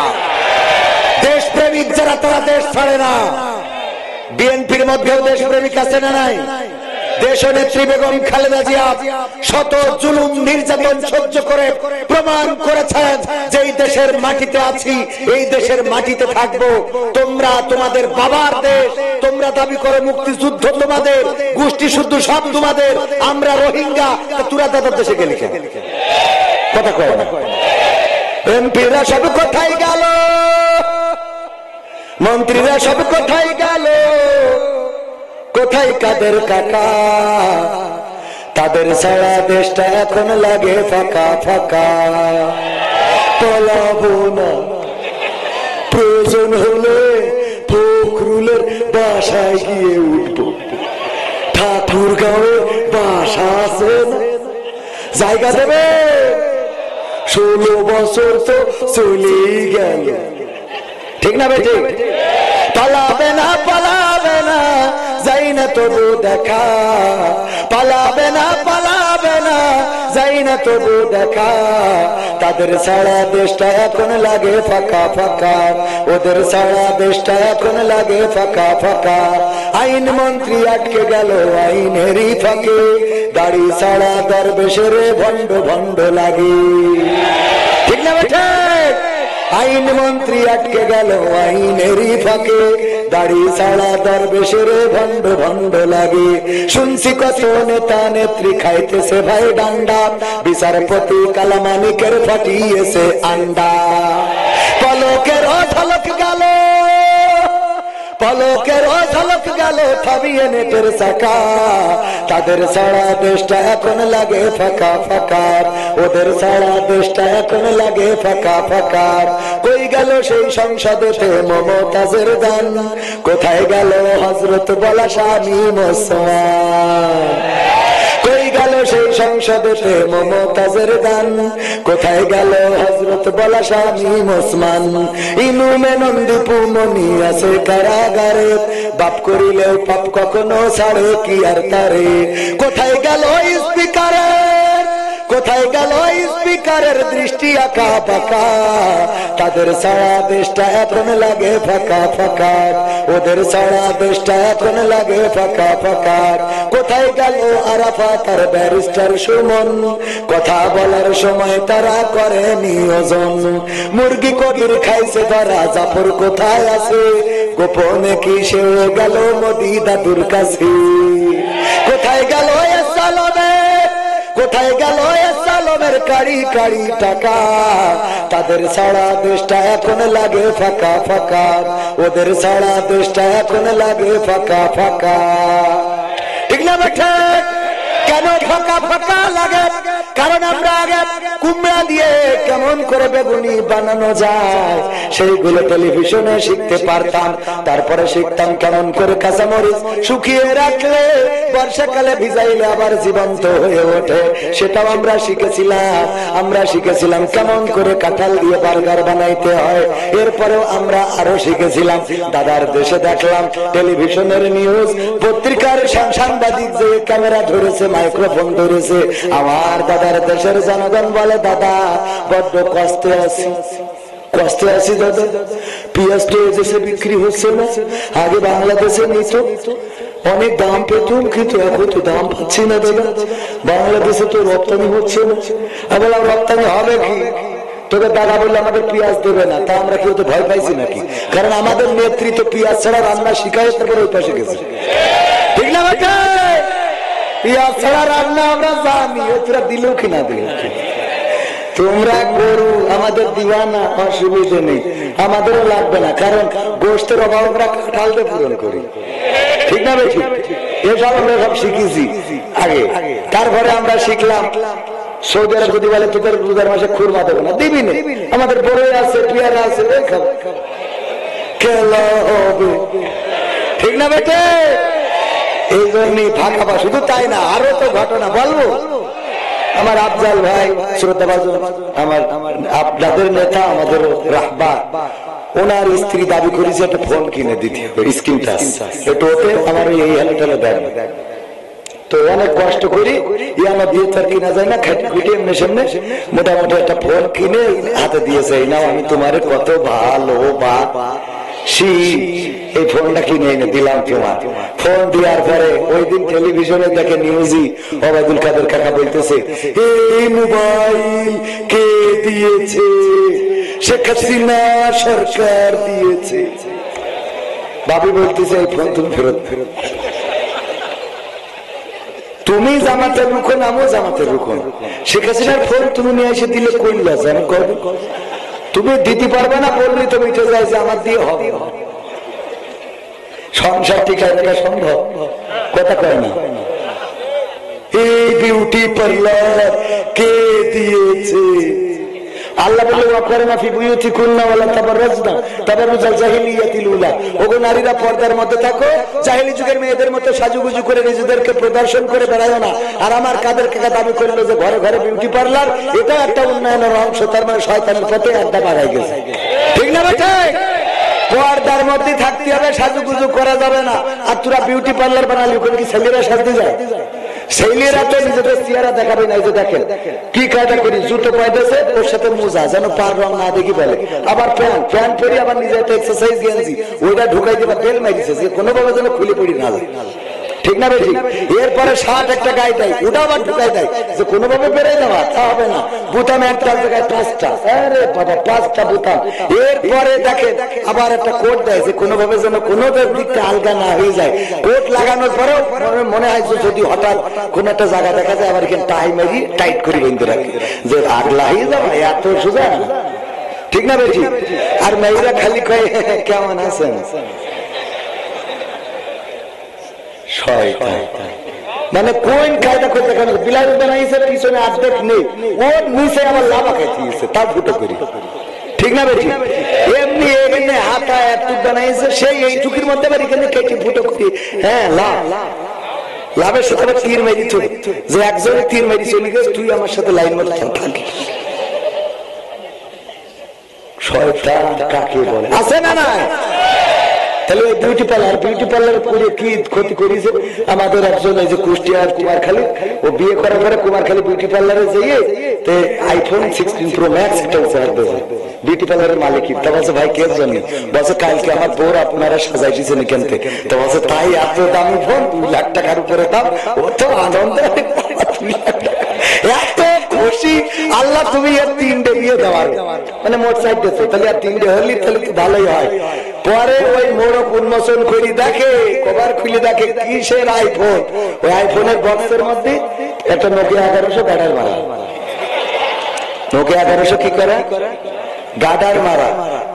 দেশপ্রেমিক যারা, তারা দেশ ছাড়ে না। বিএনপির মধ্যেও দেশপ্রেমিক আছে না নাই? দেশনেত্রী বেগম খালেদা জিয়া শত জুলুম নির্যাতন সহ্য করে প্রমাণ করেছেন যে এই দেশের মাটিতে আছি, এই দেশের মাটিতে থাকবো। তোমরা তোমাদের বাবার দেশ, তোমরা দাবি করো মুক্তিযুদ্ধ তোমাদের, গোষ্ঠী শুদ্ধ সব তোমাদের, আমরা রোহিঙ্গা, তোরা দাদার দেশে গেলি কেন? কথা কয় না? এমপিরা সব কোথায় গেল? মন্ত্রীরা সব কোথায় গেল? কোথায় কাদের কাকা? তাদের সারা দেশটা এখন লাগে ফাঁকা ফাঁকা। পলাবো না, প্রয়োজন হলে ফখরুলের বাসায় গিয়ে উঠবো, গাঁয়ে বাসা আছে না, জায়গা দেবে? 16 বছর তো চলেই গেল, ঠিক না বেটি? পালাবে না পালাবে না, যাই না তবু দেখা, পালাবে না পালাবে না, যাই না তবু দেখা। তাদের সারা দেশটা এখন লাগে ফাঁকা ফাঁকা, ওদের সারা দেশটা এখন লাগে ফাঁকা ফাঁকা। আইন মন্ত্রী আটকে গেল আইনেরই ফাঁকে, দাড়ি সারা দরবেশের ভণ্ড ভণ্ড লাগে, ঠিক না বেটা? আইন মন্ত্রী আটকে গেল আইনেরই ফাঁকে, দাড়ি ছাড়া দরবেশের ভণ্ড ভণ্ড লাগে। শুনছি কত নেতা নেত্রী খাইতেছে ভাই ডান্ডা, বিচারপতি কালামানিকের ফাটিয়েছে আন্ডা। পলকের ঝলক গেল, পলকের ঝলক গেল থাবিয়ে নেটের চাকা। তাদের সারা দেশটা এখন লাগে ফাঁকা ফাঁকা, ওদের সারা দেশটা এখন লাগে ফাঁকা ফাঁকা। কই গেল সেই সংসদেতে মমতাজের গান, কোথায় গেল হযরত বলা স্বামী মুসলমান? কই গেল সেই সংসদেতে মমতাজের গান, কোথায় গেল হযরত বলা স্বামী মুসলমান? ইনু মেনন্দীপু মনি আছে কারাগারে, বাপ করিলেও পাপ কখনো ছাড়ে কি আর তারে? কোথায় গেল স্পিকারের, কোথায় গেল স্পিকারের দৃষ্টি আঁকা বাঁকা? তাদের সারা দেশটা এখন লাগে ফাঁকা ফাঁকা, ওদের সারা দেশটা এখন লাগে ফাঁকা ফাঁকা। কোথায় গেল আরাফাত আর ব্যারিস্টার সুমন, কথা বলার সময় তারা করে নিয়োজন? মুরগি কবির খাইছে তারা, জাফর কোথায় আছে? গোপনে কি সে গেল মোদি দাদুর কাছে? কোথায় গেল সালমে, কোথায় গেল সালমের কাড়ি কাড়ি টাকা? তাদের সারা দেশটা এখন লাগে ফাঁকা ফাঁকা, ওদের সারা দেশটা এখন লাগে ফাঁকা ফাঁকা, ঠিক না বেটা? কেন ফাঁকা ফাঁকা লাগে? কারণ আমরা আগে কুমড়া দিয়ে কেমন করে বেগুনি বানানো যায় সেইগুলো টেলিভিশনে শিখতে পারতাম, তারপরে শিখতাম কেমন করে কাঁচামরিচ শুকিয়ে রাখলে বর্ষাকালে ভিজাইলে আবার জীবন্ত হয়ে ওঠে, সেটাও আমরা শিখেছিলাম। আমরা শিখেছিলাম কেমন করে কাঁঠাল দিয়ে বার্গার বানাইতে হয়, এরপরেও আমরা আরো শিখেছিলাম। দাদার দেশে দেখলাম টেলিভিশনের নিউজ, পত্রিকার সাংবাদিক যে ক্যামেরা ধরেছে, মাইক্রোফোন ধরেছে, আমার দাদার দেশের জনগণ বলে দাদা বড্ড কষ্টে আছি, কষ্টে আছি দাদা, পেঁয়াজ তো এদেশে বিক্রি হচ্ছে না, আগে বাংলাদেশে নিত অনেক দাম পেতুম, কিন্তু এখন তো দাম পাচ্ছি না দাদা, বাংলাদেশে তো রপ্তানি হচ্ছে না। আমি বললাম রপ্তানি হবে কি? তোকে দাদা বললে আমাদের পেঁয়াজ দেবে না, তা আমরা কেউ তো ভয় পাইছি নাকি? কারণ আমাদের নেতৃত্ব পেঁয়াজ ছাড়া রান্না শিখায়, তারপরে ওই পাশে গেছে, ঠিক না বেটা? পেঁয়াজ ছাড়া রান্না আমরা জানি, তোরা দিল কিনা দিল। তোমরা গরু আমাদের দিবা না, অসুবিধে নেই, আমাদেরও লাগবে না, কারণ গোষ্ঠের অভাব আমরা কাঁঠালতে পূরণ করি, ঠিক না বেশি? এসব আমরা সব শিখেছি আগে, তারপরে আমরা শিখলাম সৌদি আরব যদি বলে তোদের রোজার মাসে খুরমা দেবো না, দিবি না, আমাদের বড়ই আছে, পেয়ারা আছে, খেলা হবে, ঠিক না বেটে? এই জন্যই ফাঁকা পা। শুধু তাই না, আরো তো ঘটনা বলবো। আমার আফজাল ভাই শ্রদ্ধাভাজন, আমার আপনাদের নেতা, আমাদের রাহবার, ওনার স্ত্রী দাবি করেছে একটা ফোন কিনে দিতে হবে, স্ক্রিন টাচ, একটু ওতে আমার এই হেলেটালে দেন। তো অনেক কষ্ট করি, আমার দিয়ে তার কিনা যায় না, খুঁটে এমনি সামনে মোটামুটি একটা ফোন কিনে হাতে দিয়েছে, নাও আমি তোমার কত ভালো এই ফোনটা কিনে এনে দিলাম তোমার। ফোন দেওয়ার পরে ওই দিন টেলিভিশনে দেখে নিউজই ওবায়দুল কাদের কাকা বলতেছে এই মোবাইল কে দিয়েছে? শেখ হাসিনা সরকার দিয়েছে। বাবু বলতেছে এই ফোন তুমি ফেরত ফেরত, তুমি জামাতের রুকন, আমিও জামাতের রুকন, শেখ হাসিনার ফোন তুমি নিয়ে এসে দিলে কোন লস? আমি করবো, তুমি দিতে পারবে না, বললি তো মিটে যায় যে আমার দিয়ে হবে। সংসার টিকায় রাখা সম্ভব? কথা কয় না। এই বিউটি পার্লার কে দিয়েছে? আল্লাহ আল্লাহ বললেন ওয়াকরানা ফি বুয়ুতিকুন্না ওয়ালা তাবাররাজনা তাবাররুজাল জাহিলিয়াতিল উলা। ওগো নারীরা পর্দার মধ্যে থাকো, জাহেলি যুগের মেয়েদের মতো সাজুগুজু করে নিজেদেরকে প্রদর্শন করে বেড়ায়ো না। আর আমার কাদের কাকা দাবি করলো যে ঘরে ঘরে বিউটি পার্লার, এটা একটা উন্নয়নের অংশ, তার মানে শয়তানের পথে আড্ডা বাড়াই গেছে। ঠিক না ভাই? পর্দার মধ্যে থাকতে হবে, সাজুগুজু করা যাবে না। আর তোরা বিউটি পার্লার বানালি, ওখানে কি ছেলেরা সাজতে যায়? ছেলেরা তো নিজেদের চেহারা দেখাবে না। এই যে দেখেন কি কায়দা করি, জুতো পাইতেছে ওর সাথে মোজা, যেন পার রং না দেখি বলে, আবার প্যান্ট পরি, আবার নিজে একটা এক্সারসাইজ গেঞ্জি ওইটা ঢুকাই দিবা, তেল মারিছে যে কোনোভাবে যেন খুলে পড়ি না যায়। ঠিক না ভাই? এরপরে শার্ট একটা গায়ে দেয়, ওটা আবার ঢুকাই দেয় যে কোনোভাবে বেড়ে যাওয়া, তা হবে না। বুতাম একটা জায়গায় 5টা, আরে বাবা 5টা বুতাম। এরপরে দেখেন আবার একটা কোট দেয় যে কোনোভাবে যেন কোনো দিকটা আলগা না হয়ে যায়। কোট লাগানোর পরেও মনে হয় যে যদি হঠাৎ কোন একটা জায়গা দেখা যায়, আবার এখানে টাই মারি টাইট করে বেঁধে রাখি যে আগলা হয়ে যাওয়া, এত সোজা। ঠিক না ভাই? আর মেয়েরা খালি কয়ে কেমন আছেন, মানে কোন কায়দা করতে কেন বিলাস বানাইছে, পিছনে অর্ধেক নেই, ওর নিচে আবার লাভা খাইছে, তার ফুটো করি। ঠিক না বেশি? এমনি এখানে হাতা একটু বানাইছে, সেই এইটুকুর মধ্যে আবার এখানে কেটে ফুটো করি। হ্যাঁ, লাভের সাথে আবার তীর মেরি চলি, যে একজনে তীর মেরি চলে গেছে, তুই আমার সাথে লাইন মতো থাকিস। শয়তান কাকে বলে, আছে না? না তাহলে ওই বিউটি পার্লার করে কি ক্ষতি করেছে আমাদের একজন, এই যে কুষ্টিয়ার কুমারখালী, ও বিয়ে করার পরে কুমারখালী বিউটি পার্লারে যেয়ে আইফোন 16 প্রো ম্যাক্স একটা উপহার দেবে বিউটি পার্লারের মালিক। তা বলছে ভাই কে জানি, বলছে কালকে আমার বোর আপনারা সাজাই দিয়েছেন এখান থেকে। তো বলছে তাই এত দামি ফোন, 2 লাখ টাকার উপরে দাম। ও তো আনন্দ, এত খুশি। আল্লাহ তুমি এর 3টে বিয়ে দেওয়ার, মানে মোট 4টে, তাহলে আর 3টে হলি তাহলে তো ভালোই হয়। পরে ওই মোড়ক উন্মোচন করি, দেখে কভার খুলে দেখে কিসের আইফোন। ওই আইফোনের বক্সের মধ্যে একটা নোকিয়া 1100 গাডার মারা। নোকিয়া 1100 কি করে? গাডার মারা।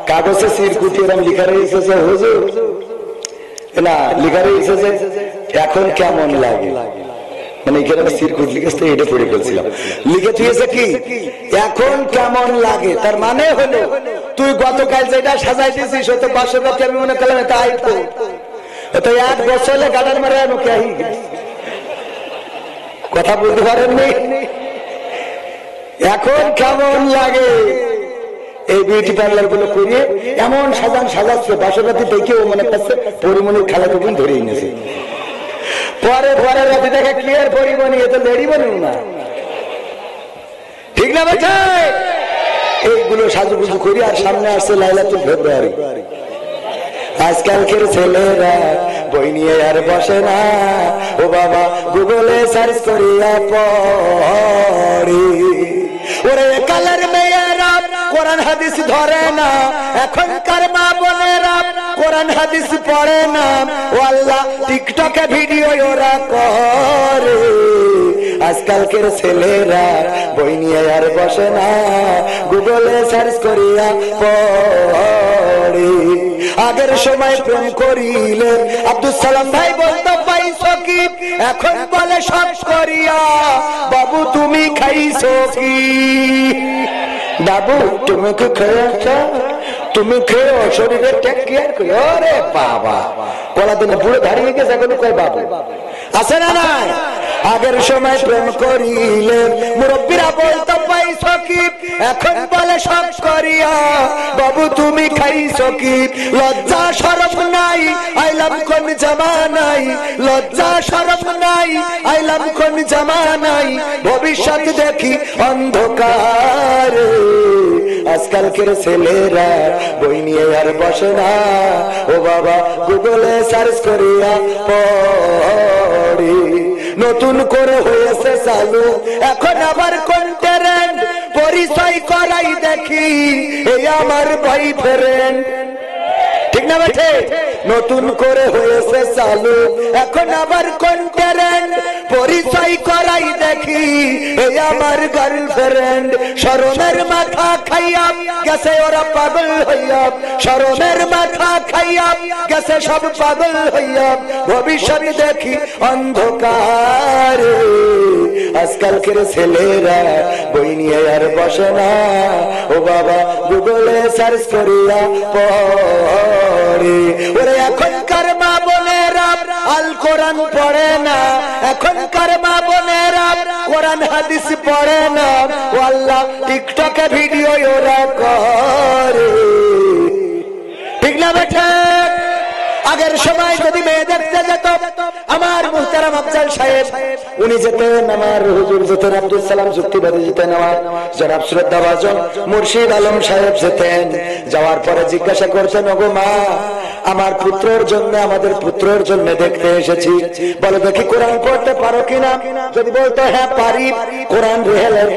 কাগজে সিরকুটি এরকম লিখা রয়েছে হুজুর, না লিখা রয়েছে যে এখন কেমন লাগে, মানে এখানে সিরকুট লিখেছে, এটা পড়ে ফেলছিলাম। লিখে দিয়েছে কি এখন কেমন লাগে, তার মানে হলো তুই গতকাল যেটা সাজাই দিয়েছিস তো 500 টাকা, আমি মনে করলাম এটা আইফোন, তো 1 বছরে গাডার মারা নোকিয়া। কথা বলতে পারেননি? এখন কেমন লাগে এই বিউটি পার্লার গুলো করিয়ে এমন সাজাচ্ছে, 500 টাকা দেখে ও মনে করছে পরিমণির খেলা তখন ধরেই নিয়েছে। পরে রাতে দেখা ক্লিয়ার পরিমণি, এ তো লেডি বলুন না। ঠিক না ভাই? এইগুলো সাজুগুজু করি, আর সামনে আসছে লাইলাতুল ফেব্রুয়ারি। আজকালকের ছেলেরা বই নিয়ে আর বসে না, ও বাবা গুগলে সার্চ করিয়া পড়ে। ওরে কালের মেয়েরা কোরআন হাদিস ধরে না, এখনকার মা বোনেরা কোরআন হাদিস পড়ে না। ও আল্লাহ, টিকটকে ভিডিও ওরা করে। আজকালকের ছেলেরা বই নিয়ে আর বসে না, গুগলে সার্চ করিয়া পড়ে। আগের সময় প্রেম করিলে আব্দুল সালাম ভাই বলতো পাইছো কি, এখন বলে সব করিয়া বাবু তুমি খাইছো কি। বাবু তুমি কি খেয়েছ, তুমি খেয়েও শরীরে টেক কেয়ার করি। ওরে বাবা, পলা দিনে বুড়ো দাঁড়িয়ে গেছে, এখন কয় বাবু। আছে না নাই? আগের সময় প্রেম করিলে মুরব্বীরা বলতো পাইছো কি, এখন বলে সব করিয়া বাবু তুমি খাইছো কি। লজ্জা শরম নাই, আইলাম কোন জামানাই, লজ্জা শরম নাই, আইলাম কোন জামানাই। ভবিষ্যৎ দেখি অন্ধকার। আজকালকের ছেলেরা বই নিয়ে আর বসে না, ও বাবা গুগলে সার্চ করিয়া পড়ে। নতুন করে হয়েছে চালু এখন আবার কোন ট্রেন্ড, পরিচয় করাই দেখি এই আমার বয়ফ্রেন্ড। ঠিক না বেঠে? নতুন করে হয়েছে চালু এখন আবার কোন ট্রেন্ড, পরিচয় করাই দেখি এই আমার গার্লফ্রেন্ড। শরমের মাথা খাইয়া গেছে ওরা পাগল হইয়া, শরমের মাথা খাইয়া গেছে সব পাগল হইয়া। ভবিষ্যৎ দেখি অন্ধকার। আজকালকের ছেলেরা বই নিয়ে আর বসে না, ও ও বাবা গুগলে সার্চ করিয়া পড়ে। ওরে এখনকার মা বোনেরা আল কোরআন পড়ে না, এখনকার মা বোনেরা কোরআন হাদিস পড়ে না, ও আল্লাহ টিকটকে ভিডিও ওরা করে। ঠিক না বেটা? আগের সময় যদি মেয়ে দেখতে যেত আমার মুহতারাম আফজাল সাহেব উনি যেতেন, আমার হুজুর যেতেন, আব্দুল সালাম যুক্তিবাদী যেতেন, আমার জনাব শ্রদ্ধাভাজন মুর্শিদ আলম সাহেব যেতেন। যাওয়ার পরে জিজ্ঞাসা করতেন, ওগো মা আমার পুত্রের জন্য, আমাদের পুত্রের জন্য দেখতে এসেছি, বলো দেখি কোরআন পড়তে পারো কিনা। যদি বলতো হ্যাঁ পারি, কোরআন রেহালের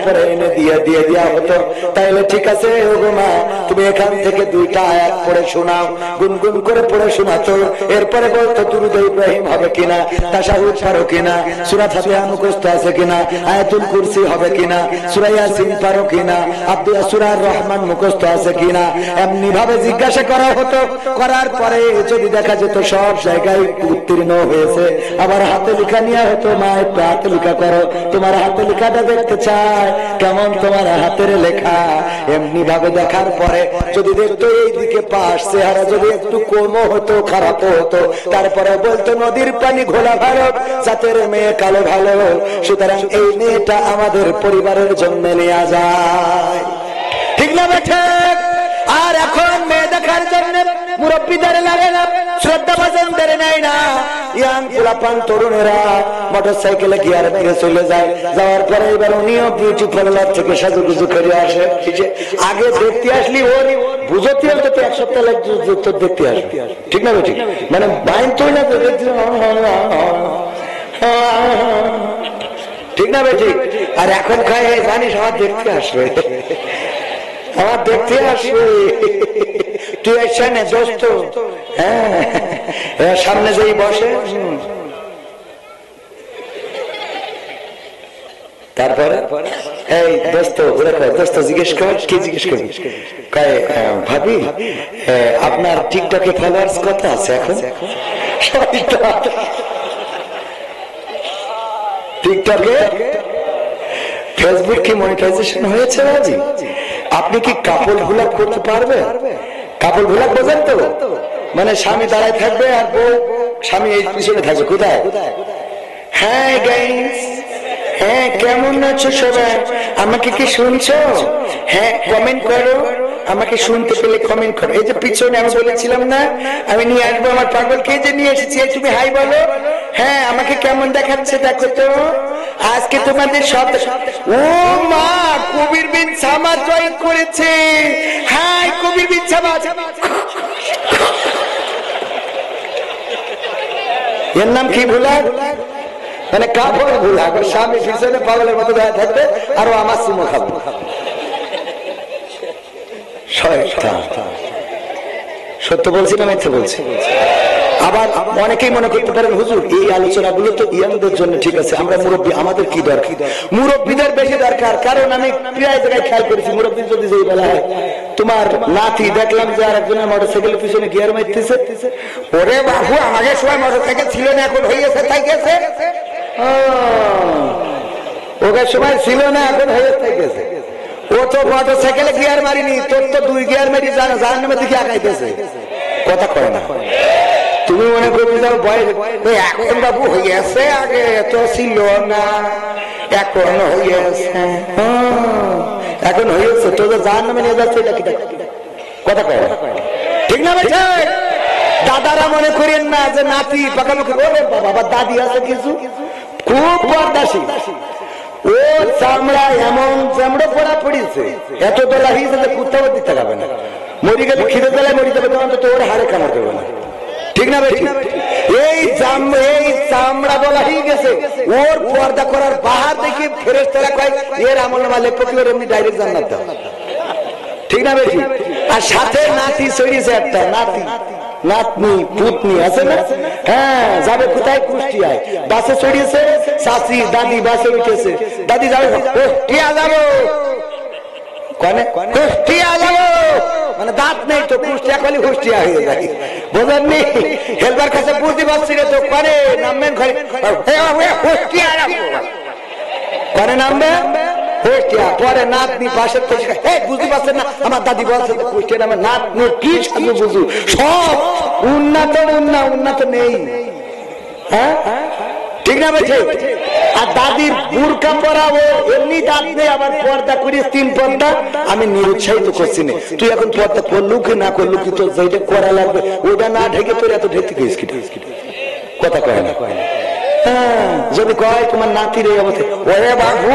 পরে এনে দিয়ে দেওয়া হতো। তাইলে ঠিক আছে ওগো মা তুমি এখান থেকে 2টা আয়াত পড়ে শোনাও, গুনগুন করে পড়ে শোনাতো। এরপরে বলতো দুরূদ ইব্রাহিম হবে কিনা, তাশাহুদ পারো কিনা, সূরা ফাতিহা মুখস্থ আছে কিনা, আয়াতুল কুরসি হবে কিনা, সূরা ইয়াসিন পারো কিনা, সূরা রহমান মুখস্থ আছে কিনা, এমনি ভাবে জিজ্ঞাসা করা হতো। করার পরে যদি দেখা যেত সব জায়গায় উত্তীর্ণ হয়েছে, আবার হাতে লেখা নিয়ে হতো, মা একটু হাতে লেখা করো, তোমার হাতে লেখাটা দেখতে চায়, কেমন তোমার হাতের লেখা। এমনি ভাবে দেখার পরে যদি দেখতো এইদিকে পাশ চেহারা যদি একটু কমও হতো, খারাপ হতো, তারপরে বলতো নদীর পানি ঘোলা ভালো, জাতের মেয়ে কালো ভালো, সুতরাং এই মেয়েটা আমাদের পরিবারের জন্য নেওয়া যায়। ঠিক না বেঠে? আর এখন মেয়ে দেখার জন্য মুরব্বীদের লাগে না, শ্রদ্ধাভাজনদের নেয় না, ইয়াং পোলাপান তরুণেরা মোটর সাইকেলে গিয়ার দিয়ে চলে যায়। যাওয়ার পরে এবার উনিও বিউটি পার্লার থেকে সাজুগুজু করে আসে। আগে দেখতে আসলি ওর বুঝতে হতো তো 1 সপ্তাহ লাগতো দেখতে আসবে। ঠিক না ঠিক? মানে বাইন তো না, ঠিক না ঠিক? আর এখন খায় জানিস আমার দেখতে আসবে, আমার দেখতে আসবে, তুই এসে নে দোস্ত। হ্যাঁ সামনে যেই বসে, তারপরে এই দোস্ত দোস্ত জিজ্ঞেস কর, কি জিজ্ঞেস করবি? ভাবি আপনার টিকটকে ফলোয়ার্স কত আছে এখন? টিকটকে ফেসবুক কি মনিটাইজেশন হয়েছে ভাবি? আপনি কি কাপল ভ্লগ করতে পারবেন? কাপল ভ্লগ বোঝেন তো? মানে স্বামী দাঁড়ায় থাকবে আর বউ স্বামী এই পিছনে থাকবে। কোথায়? হ্যাঁ গাইস, হ্যাঁ কেমন আছো সবাই, আমাকে কি শুনছো? হ্যাঁ কমেন্ট করো, আমাকে শুনতে পেলে কমেন্ট করো। এই যে পিছনে আমি বলেছিলাম না আমি নিয়ে আসবো আমার পাগলকে, যে নিয়ে এসেছি, তুমি হাই বলো। হ্যাঁ আমাকে কেমন দেখাচ্ছে দেখো তো। আজকে তোমাদের সব, ও মা কবির বিন সামাদ জয়েন করেছে। হাই কবির বিন সামাদ, এর নাম কি ভুলা? মানে কাপড় ভুলা, স্বামী পিছনে পাগলের মতো দাঁড়িয়ে থাকবে আর ও আমার চুমো খাবো। সত্য বলছি না মিথ্যে বলছি? আবার অনেকেই মনে করতে পারেন হুজুর এই আলোচনাগুলো তো ইয়াংদের জন্য ঠিক আছে, আমরা মুরব্বী, আমাদের কি দরকার? মুরব্বীদের বেশি দরকার, কারণ আমি প্রায় জায়গায় খেয়াল করেছি মুরব্বী যদি যেই বেলা হয় তোমার নাতি দেখলাম যে আর একজনের মোটরসাইকেলের পিছনে গিয়ার মারতেছে, ওরে বাবু আমাদের সময় মোটরসাইকেল ছিল না এখন হয়েছে, তাই গেছে। ওকে সময় ছিল না এখন হয়ে তাই গেছে। ও তো মোটরসাইকেলে গিয়ার মারিনি, তোর তো 2 গিয়ার মারি জাহান্নামের দিকে আগাইতেছে। কথা কয় না? তুমি মনে করবি যাও বয়স এখন বাবু হইয়াছে, আগে তো ছিল না, এখন হইয়াছে, এখন হইয়াছে, তো জাহান্নামে নিয়ে যাচ্ছে। এটা কি কথা কয়? ঠিক না বেটা? দাদারা মনে করেন না যে নাতি পাকামুখি, ওরে বাবা দাদি আছে কিছু খুব পর্দাশী, ও চামড়া এমন চামড়া পড়া পড়িয়েছে, এত দোলা হয়েছে যে কুত্তাও দিতে যাবে না, মরি গেলে খিদে বেলায় মরি যাবে, তখন তো ওর হাড়ে কামড় দেবে না। ঠিক না ভাই? এই চামড়া বলা হয়ে গেছে, ওর পর্দা করার বাহার দেখে ফেরেশতারা কয় এর আমল নামা লেখো কি, ওর এমনি ডাইরেক্ট জান্নাত দাও। ঠিক না ভাই? আর সাথে নাতি চড়িয়েছে, একটা নাতি নাতনি পুতনি আছে না, হ্যাঁ যাবে কোথায়? কুষ্টিয়ায় বাসে চড়িয়েছে, চাচি দাদি বাসে উঠেছে, দাদি যাবে কুষ্টিয়া যাবো, কুষ্টিয়া যাবো, মানে দাঁত নেই তো কুষ্টিয়া খালি কুষ্টিয়া হয়ে যায়, বোঝেননি? হেলবার কাছে বুঝতে পারছি না তো কানে নামবেন, কুষ্টিয়া কানে নামবে, পরে নাতনি পাশের বুঝতে পারছেন না, আমার দাদি বলছে কুষ্টিয়া আমার নাতনি কি সাধু বুঝু, সব উন্নত উন্নত নেই। হ্যাঁ ঠিক না বেঠে? আর দাদির বুরকা পরা ও এমনি দাঁত নেই, আবার পর্দা করিস 3 পর্দা। আমি নিরুৎসাহিত করছি না, তুই এখন পর্দা করলু কি না করলু কি, তোর যেটা করা লাগবে ওটা না ঢেকে তোর এত ঢেকে গেছিস কি? কথা কয় না। যদি কয় তোমার নাতির এই অবস্থা, ওরে বাবু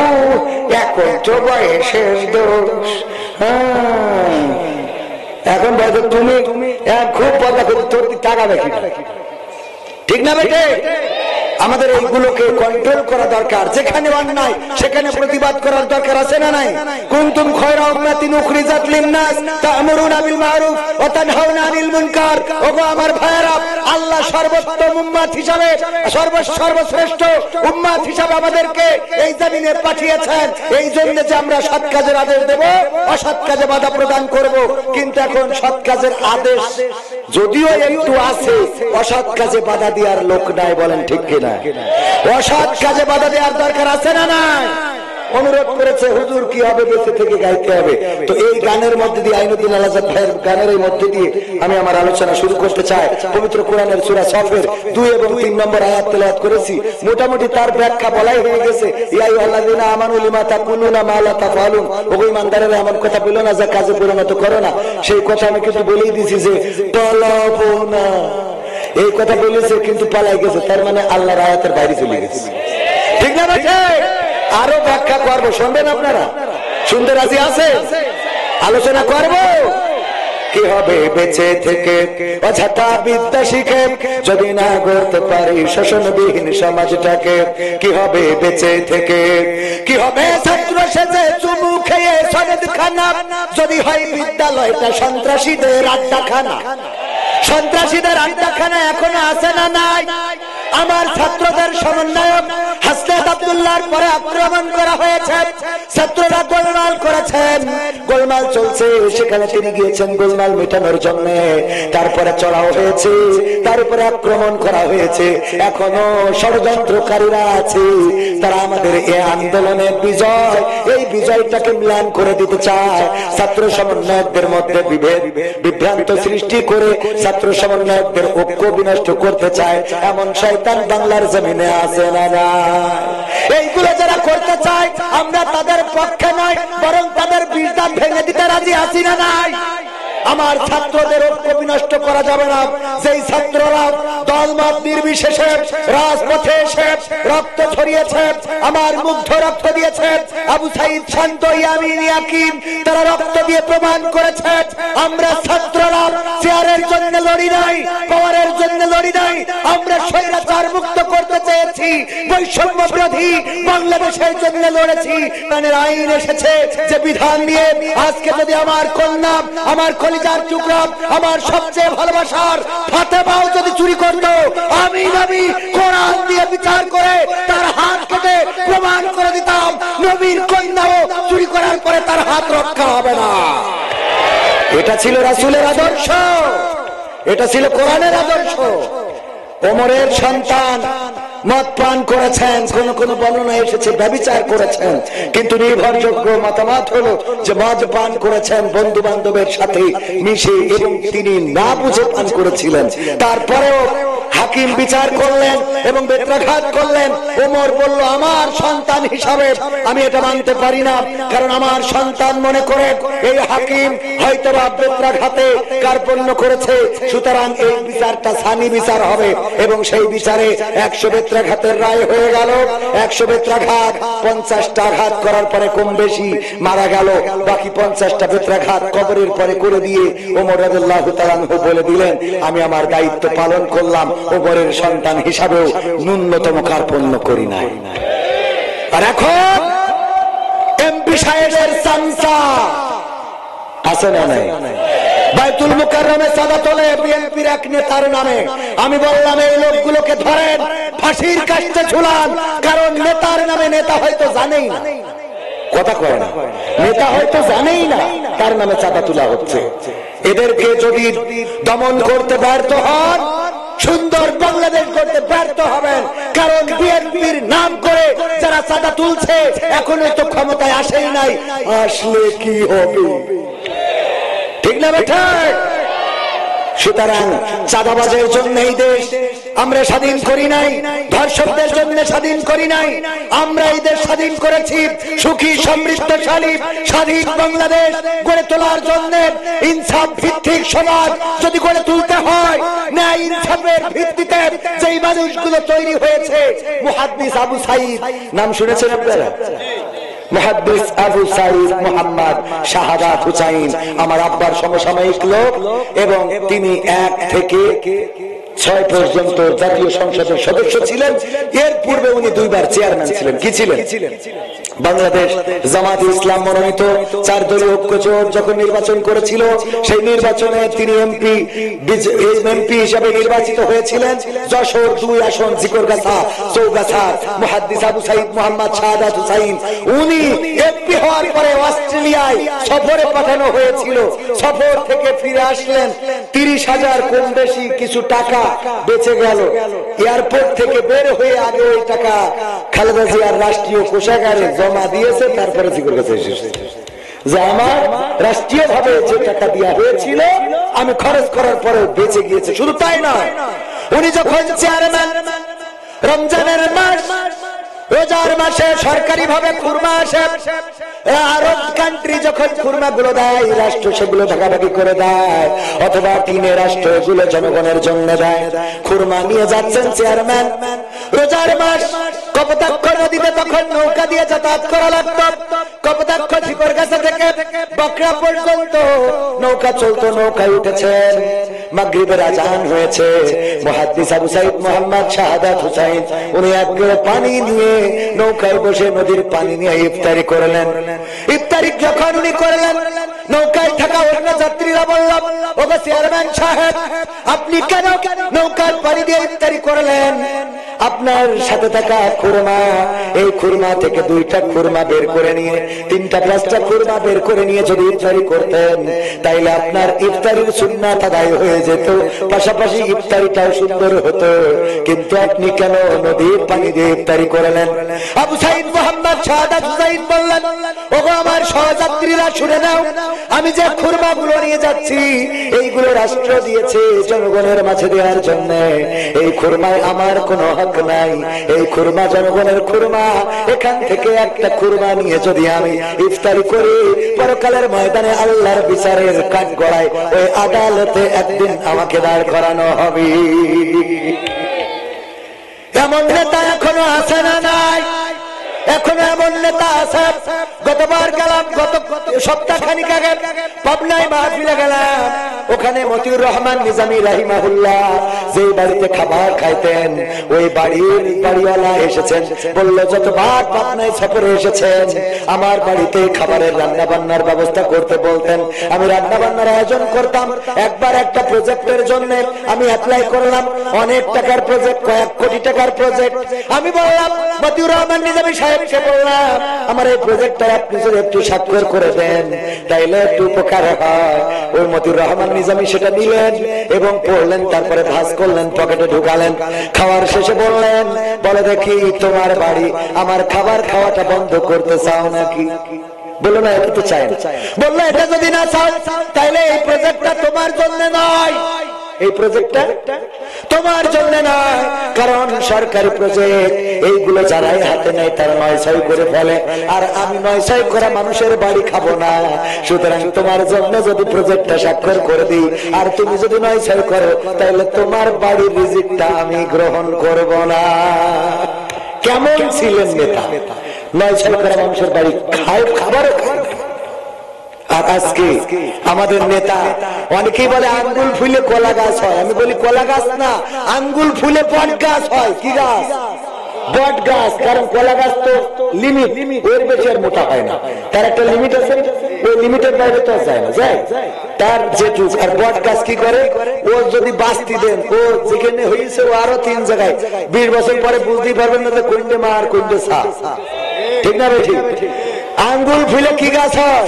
এখন তো বয়সের দোষ। এখন বয়স তুমি খুব পর্দা করতে, তোর টাকা দেখি ঠিক না বেটে? আমাদের এইগুলোকে কন্ট্রোল করা দরকার। যেখানে অন্যায় সেখানে প্রতিবাদ করার দরকার আছে না নাই? কুনতুম খায়রা উম্মাতিন উখরিজাত লিন-নাস তা'মুরুনা বিল মা'রুফ ওয়া তানহাউনা আনিল মুনকার। ওগো আমার ভাইয়েরা, আল্লাহ সর্বোত্তম উম্মত হিসাবে, সর্বশ্রেষ্ঠ উম্মত হিসাবে আমাদেরকে এই জমিনে পাঠিয়েছেন এই জন্য যে আমরা সৎ কাজের আদেশ দেব, অসৎ কাজে বাধা প্রদান করব। কিন্তু এখন সৎ কাজের আদেশ যদিও একটু আছে, অসৎ কাজে বাধা দেওয়ার লোক নাই। বলেন ঠিক কিনা? অসৎ কাজে বাধা দেওয়ার দরকার আছে না নাই? অনুরোধ করেছে হুজুর কি হবে, বেঁচে থেকে গাইতে হবে। তো এই গানের মধ্যে দিয়ে, আইনুদ্দিন আল-আজাদ ভাইয়ের গানের এই মধ্যে দিয়ে আমি আমার আলোচনা শুরু করতে চাই। পবিত্র কোরআনের সূরা সফের 2 এবং 3 নম্বর আয়াত তেলাওয়াত করেছি। মোটামুটি তার ব্যাখ্যা বলাই হয়ে গেছে। ইয়া আইয়ুহাল্লাযীনা আমানু লিমা তাকুলুনা মা লা তাফআলুন। ওগো ঈমানদারেরা, এমন কথা বলো না যা কাজে পরিণত করো না। সেই কথা আমি কিন্তু বলেই দিয়েছি যে পালাবো না, এই কথা বলেছে কিন্তু পালাই গেছে, তার মানে আল্লাহর আয়াতের বাইরে চলে গেছে। ঠিক না বেঠে? আরো ব্যাখ্যা করবো, শুনবেন আপনারা? শুনতে রাজি আছে? আলোচনা করবো কি হবে বেঁচে থেকে অযথা বিদ্যা শিখে যদি না গড়তে পারি শোষণবিহীন সমাজটাকে। কি হবে বেঁচে থেকে, কি হবে ছাত্র সেজে চুমু খেয়ে সনদ খানা যদি হয় বিদ্যালয়টা সন্ত্রাসীদের আড্ডাখানা। সন্ত্রাসীদের আড্ডাখানা এখনো আছে না নাই? আমার ছাত্রদের সমন্বয়ক হাসনাত আব্দুল্লাহর পরে আক্রমণ করা হয়েছে, ছাত্ররা গোলমাল করেছেন, গোলমাল চলছে, সেখানে তিনি গিয়েছেন গোলমাল মেটানোর জন্য। তারপরে চড়াও হয়েছে, তার উপরে আক্রমণ করা হয়েছে। এখনো ষড়যন্ত্রকারীরা আছে, তারা আমাদের এই আন্দোলনের বিজয়, এই বিজয়টাকে ম্লান করে দিতে চায়। ছাত্র সমন্বয়কদের মধ্যে বিভেদ বিভ্রান্ত সৃষ্টি করে ছাত্র সমন্বয়কদের ঐক্য বিনষ্ট করতে চায়। এমন শয়তান বাংলার জমিনে আছে না না? এইগুলো যারা করতে চায় আমরা তাদের পক্ষে নয়, বরং তাদের বিজদান ভেঙে দিতে রাজি আছি না নাই? আমার ছাত্রদের ঐক্য বিনষ্ট করা যাবে না। যেই ছাত্ররা দলমত নির্বিশেষে রাজপথে এসে রক্ত ছড়িয়েছে, আমার মুগ্ধ রক্ত দিয়েছে, আবু সাইদ শান্ত, ইয়ামিন, ইয়াকিম, তারা রক্ত দিয়ে প্রমাণ করেছে আমরা ছাত্ররা চেয়ারের জন্য লড়ি নাই, পাওয়ারের জন্য লড়ি নাই। আমরা স্বৈরাচার মুক্ত করতে চেয়েছি, বৈষম্য বিরোধী বাংলাদেশের জন্য লড়েছি। কারণ আইন এসেছে যে বিধান নিয়ে আজকে যদি আমার কন্যা, আমার কলিজার টুকরা, আমার সবচেয়ে ভালোবাসার ফাতেমাও যদি চুরি করতো, আমি কোরআন দিয়ে বিচার করে তার হাত কেটে প্রমাণ করে দিতাম নবীর কন্যাও চুরি করার পরে তার হাত রক্ষা হবে না। এটা ছিল রাসূলের আদর্শ, এটা ছিল কোরআনের আদর্শ। ওমরের সন্তান মদ পান করেছেন, কোন কোন বর্ণনা এসেছে ব্যভিচার করেছেন, কিন্তু নির্ভরযোগ্য মতামত হলো যে মদ পান করেছেন বন্ধু বান্ধবের সাথে মিশে এবং তিনি না বুঝে পান করেছিলেন। তারপরেও হাকিম বিচার করলেন এবং বেত্রাঘাত করলেন। ওমর বলল আমার সন্তান হিসাবে আমি এটা মানতে পারি না, কারণ আমার সন্তান মনে করে এই হাকিম হয়তো বেত্রাঘাতে কার্পণ্য করেছে, সুতরাং এই বিচারটা সানি বিচার হবে। এবং সেই বিচারে 100 বেত্রাঘাতের রায় হয়ে গেল। 100 বেত্রাঘাত, 50টা আঘাত করার পরে কম বেশি মারা গেল, বাকি 50টা বেত্রাঘাত কবরের পরে করে দিয়ে ওমর রাদিয়াল্লাহু তাআলা আনহু বলে দিলেন আমি আমার দায়িত্ব পালন করলাম, ওমরের সন্তান হিসাবেও ন্যূনতম কার্পণ্য করি নাই। আর এখন এমপি সাহেবের চামচা আছে না নাই? বাইতুল মুকাররমে সাদা তোলে বিএনপির এক নেতার নামে। আমি বললাম এই লোকগুলোকে ধরেন, ফাঁসির কাস্টে ঝুলান, কারণ নেতার নামে নেতা হয়তো জানেই না। কথা কয় না, নেতা হয়তো জানেই না তার নামে চাঁদা তোলা হচ্ছে। এদেরকে যদি দমন করতে ব্যর্থ হন সুন্দর বাংলাদেশ করতে ব্যর্থ হবেন, কারণ বিএনপির নাম করে যারা চাঁদা তুলছে এখনো তো ক্ষমতায় আসেই নাই, আসলে কি হবে? ঠিক না বেটা? সুতরাং চাঁদাবাজের জন্য এই দেশ আমরা স্বাধীন করি নাই, ধর্ষকদের জন্য স্বাধীন করি নাই, আমরা এই দেশ স্বাধীন করেছি সুখী সমৃদ্ধশালী স্বাধীন বাংলাদেশ গড়ে তোলার জন্য। ইনসাফ ভিত্তিক সমাজ যদি গড়ে তুলতে হয়, ন্যায় ইনসাফের ভিত্তিতে যেই মানুষগুলো তৈরি হয়েছে, মুহাদ্দিস আবু সাঈদ নাম শুনেছেন আপনারা? মুহাদ্দিস আবু সাঈদ মুহাম্মদ শাহাদাত হুসাইন আমার আব্বার সমসাময়িক লোক, এবং তিনি 1 থেকে 6 পর্যন্ত জাতীয় সংসদের সদস্য ছিলেন। এর পূর্বে উনি 2 বার চেয়ারম্যান ছিলেন। কি ছিলেন? বাংলাদেশ জামাতে ইসলাম মনোনীত 4 দলীয় ঐক্যজোট যখন নির্বাচন করেছিল, সেই নির্বাচনে তিনি এমপি হিসেবে নির্বাচিত হয়েছিলেন। যশোর 2 আসন, জিকরগাছা, চৌগাছা। মুহাদ্দিস আবু সাঈদ মুহাম্মদ শাহাদাত হুসাইন উনি এমপি হওয়ার পরে অস্ট্রেলিয়ায় সফরে পাঠানো হয়েছিল। সফর থেকে ফিরে আসলেন, 30,000 কম বেশি কিছু টাকা বেঁচে গেল। এয়ারপোর্ট থেকে বের হয়ে আগে ওই টাকা খালেদা জিয়ার রাষ্ট্রীয় কোষাগারে জমা দিয়েছে, তারপরে জিকর কাছে এসেছে যে আমার রাষ্ট্রীয় ভাবে যে টাকা দেওয়া হয়েছিল আমি খরচ করার পরে বেঁচে গিয়েছে। শুধু তাই নয়, উনি যখন চেয়ারম্যান, রমজানের মাস, রোজার মাসে সরকারি ভাবে খুরমা আসে, আরব কান্ট্রি যখন খুরমা গুলো দেয়, রাষ্ট্র সেগুলো ভাগাভাগি করে দেয়, অথবা কিনে রাষ্ট্র এগুলো জনগণের জন্য দেয়। খুরমা নিয়ে যাচ্ছেন চেয়ারম্যান, রোজার মাস, কপোতাক্ষ নদীতে তখন নৌকা দিয়ে যাতায়াত করা লাগতো। কপোতাক্ষ ঝিকরগাছা থেকে বকরা পর্যন্ত নৌকা চলতো, নৌকায় উঠেছেন, মাগরিবের আজান হয়েছে। মুহাদ্দিস আবু সাঈদ মুহাম্মদ শাহাদাত হুসাইন উনি এক গ্লাস পানি নিয়ে নৌকায় বসে নদীর পানি নিয়ে ইফতারি করলেন। ইফতারি যখন উনি করলেন, নৌকায় থাকা অন্য যাত্রীরা বলল, ওগো চেয়ারম্যান সাহেব, আপনি কেন নৌকার পানি দিয়ে ইফতারি করলেন? আপনার সাথে থাকা খুরমা, এই খুরমা থেকে 2টা খুরমা বের করে নিয়ে 3টা 5টা খুরমা বের করে নিয়ে যদি ইফতারি করতেন, তাইলে আপনার ইফতারির সুন্নাত আদায় হয়ে যেত, পাশাপাশি ইফতারিটাও সুন্দর হতো। কিন্তু আপনি কেন নদীর পানি দিয়ে ইফতারি করলেন? আবু সাঈদ মুহাম্মদ শাহাদাত হুসাইন বললেন, ওগো আমার সহযাত্রীরা শুনে নাও, আমি যে খুরমা গুলো নিয়ে যাচ্ছি এইগুলো রাষ্ট্র দিয়েছে জনগণের মাঝে দেওয়ার জন্য। এই খুরমায় আমার কোনো হক নাই, এই খুরমা জনগণের খুরমা। এখান থেকে একটা খুরমা নিয়ে যদি আমি ইফতারি করি, পরকালের ময়দানে আল্লাহর বিচারের কাঠ গড়ায় ওই আদালতে একদিন আমাকে দাঁড় করানো হবে। এমন নেতা এখনো আছে না নাই? এখনো এমন নেতা আছে। গতবার গেলাম, গত সপ্তাহ খানিক আগে পাবনায় মাহফিলে গেলাম, ওখানে মতিউর রহমান নিজামী রাহিমাহুল্লাহ যে বাড়িতে খাবার খাইতেন, ওই বাড়িওয়ালা এসেছেন, বললো যতবার পাবনায় সফরে এসেছেন আমার বাড়িতে খাবারের রান্না বান্নার ব্যবস্থা করতে বলতেন, আমি রান্না বান্নার আয়োজন করতাম। একবার একটা প্রজেক্টের জন্য আমি অ্যাপ্লাই করলাম, অনেক টাকার প্রজেক্ট, কয়েক কোটি টাকার প্রজেক্ট। আমি বললাম মতিউর রহমান নিজামী সাহেবকে বললাম, আমার এই প্রজেক্টটা আপনি যদি একটু স্বাক্ষর করে দেন তাইলে একটু উপকার হয়। ওই মতিউর রহমান নিজামী সেটা নিলেন এবং পড়লেন, তারপরে ভাঁজ করলেন, পকেটে ঢুকালেন। খাওয়ার শেষে বললেন, বলে দেখি তোমার বাড়ি আমার খাবার খাওয়াটা বন্ধ করতে চাও নাকি? বললো না, এটা তো চাই না। বললো এটা যদি না চাও তাহলে এই প্রজেক্টটা তোমার জন্য নয়, এই প্রজেক্টটা তোমার জন্য নয়, কারণ সরকারি প্রজেক্ট এইগুলো যারাই হাতে নেয় তারা 9-6 করে ফেলে, আর আমি 9-6 করা মানুষের বাড়ি খাবো না। সুতরাং তোমার জন্য যদি প্রজেক্টটা স্বাক্ষর করে দিই আর তুমি যদি 9-6 করো, তাহলে তোমার বাড়ির রিজিকটা আমি গ্রহণ করব না। কেমন ছিলেন নেতা? 9-6 করা মানুষের বাড়ি খাবার খায়। আর আজকে আমাদের নেতা অনেকেই বলে আঙ্গুল ফুলে কলা গাছ হয়, আমি বলি কলা গাছ না, আঙ্গুল ফুলে বট গাছ হয়। কি গাছ? বট গাছ। কারণ কলা গাছ তো লিমিট, ওর বেশি আর মোটা হয় না, তার একটা লিমিট আছে, ওই লিমিটের বাইরে তো যায় না, যায় তার যেটুক। আর বট গাছ কি করে, ও যদি বাস্তি দেন, ও যেখানে হয়েছে ও আরো 3 জায়গায়, 20 বছর পরে বুঝতেই পারবেন না যে কোনটা মা আর কোনটা সা। ঠিক না? ঠিক। আঙ্গুল ফুলে কি গাছ হয়?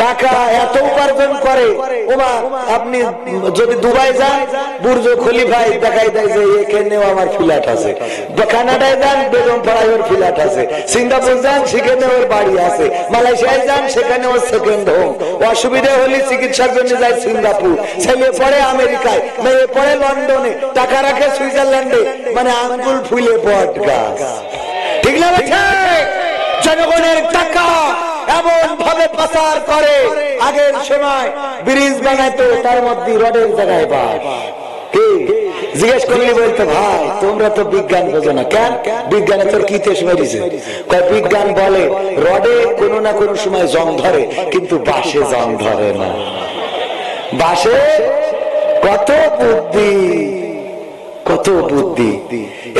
টাকা এত উপার্জন করে, ওমা আপনি যদি দুবাই যান বুর্জ খলিফায় দেখাই দেয় যে এখানেও আমার ফ্ল্যাট আছে, কানাডায় যান বেগম পাড়ায় ওর ফ্ল্যাট আছে, সিঙ্গাপুর যান সেখানে ওর বাড়ি আছে, মালয়েশিয়ায় যান সেখানে ওর সেকেন্ড হোম। অসুবিধা হলে চিকিৎসার জন্য যায় সিঙ্গাপুর, ছেলে পড়ে আমেরিকায়, মেয়ে পড়ে লন্ডনে, টাকা রাখে সুইজারল্যান্ডে, মানে আঙ্গুল ফুলে বট গাছ। ঠিক না? জনগণের টাকা এমন ভাবে পাচার করে। আগের সময় ব্রিজ বানাইতো, তার মধ্যে রডের জায়গায় বাস। কি জিজ্ঞেস করলে বলতো, ভাই তোমরা তো বিজ্ঞান বোঝো না। কেন? বিজ্ঞানে তোর কি তেজ মেরেছে? বিজ্ঞান বলে রডে কোনো না কোনো সময় জং ধরে, কিন্তু বাসে জং ধরে না। বাসে কত বুদ্ধি, কত বুদ্ধি।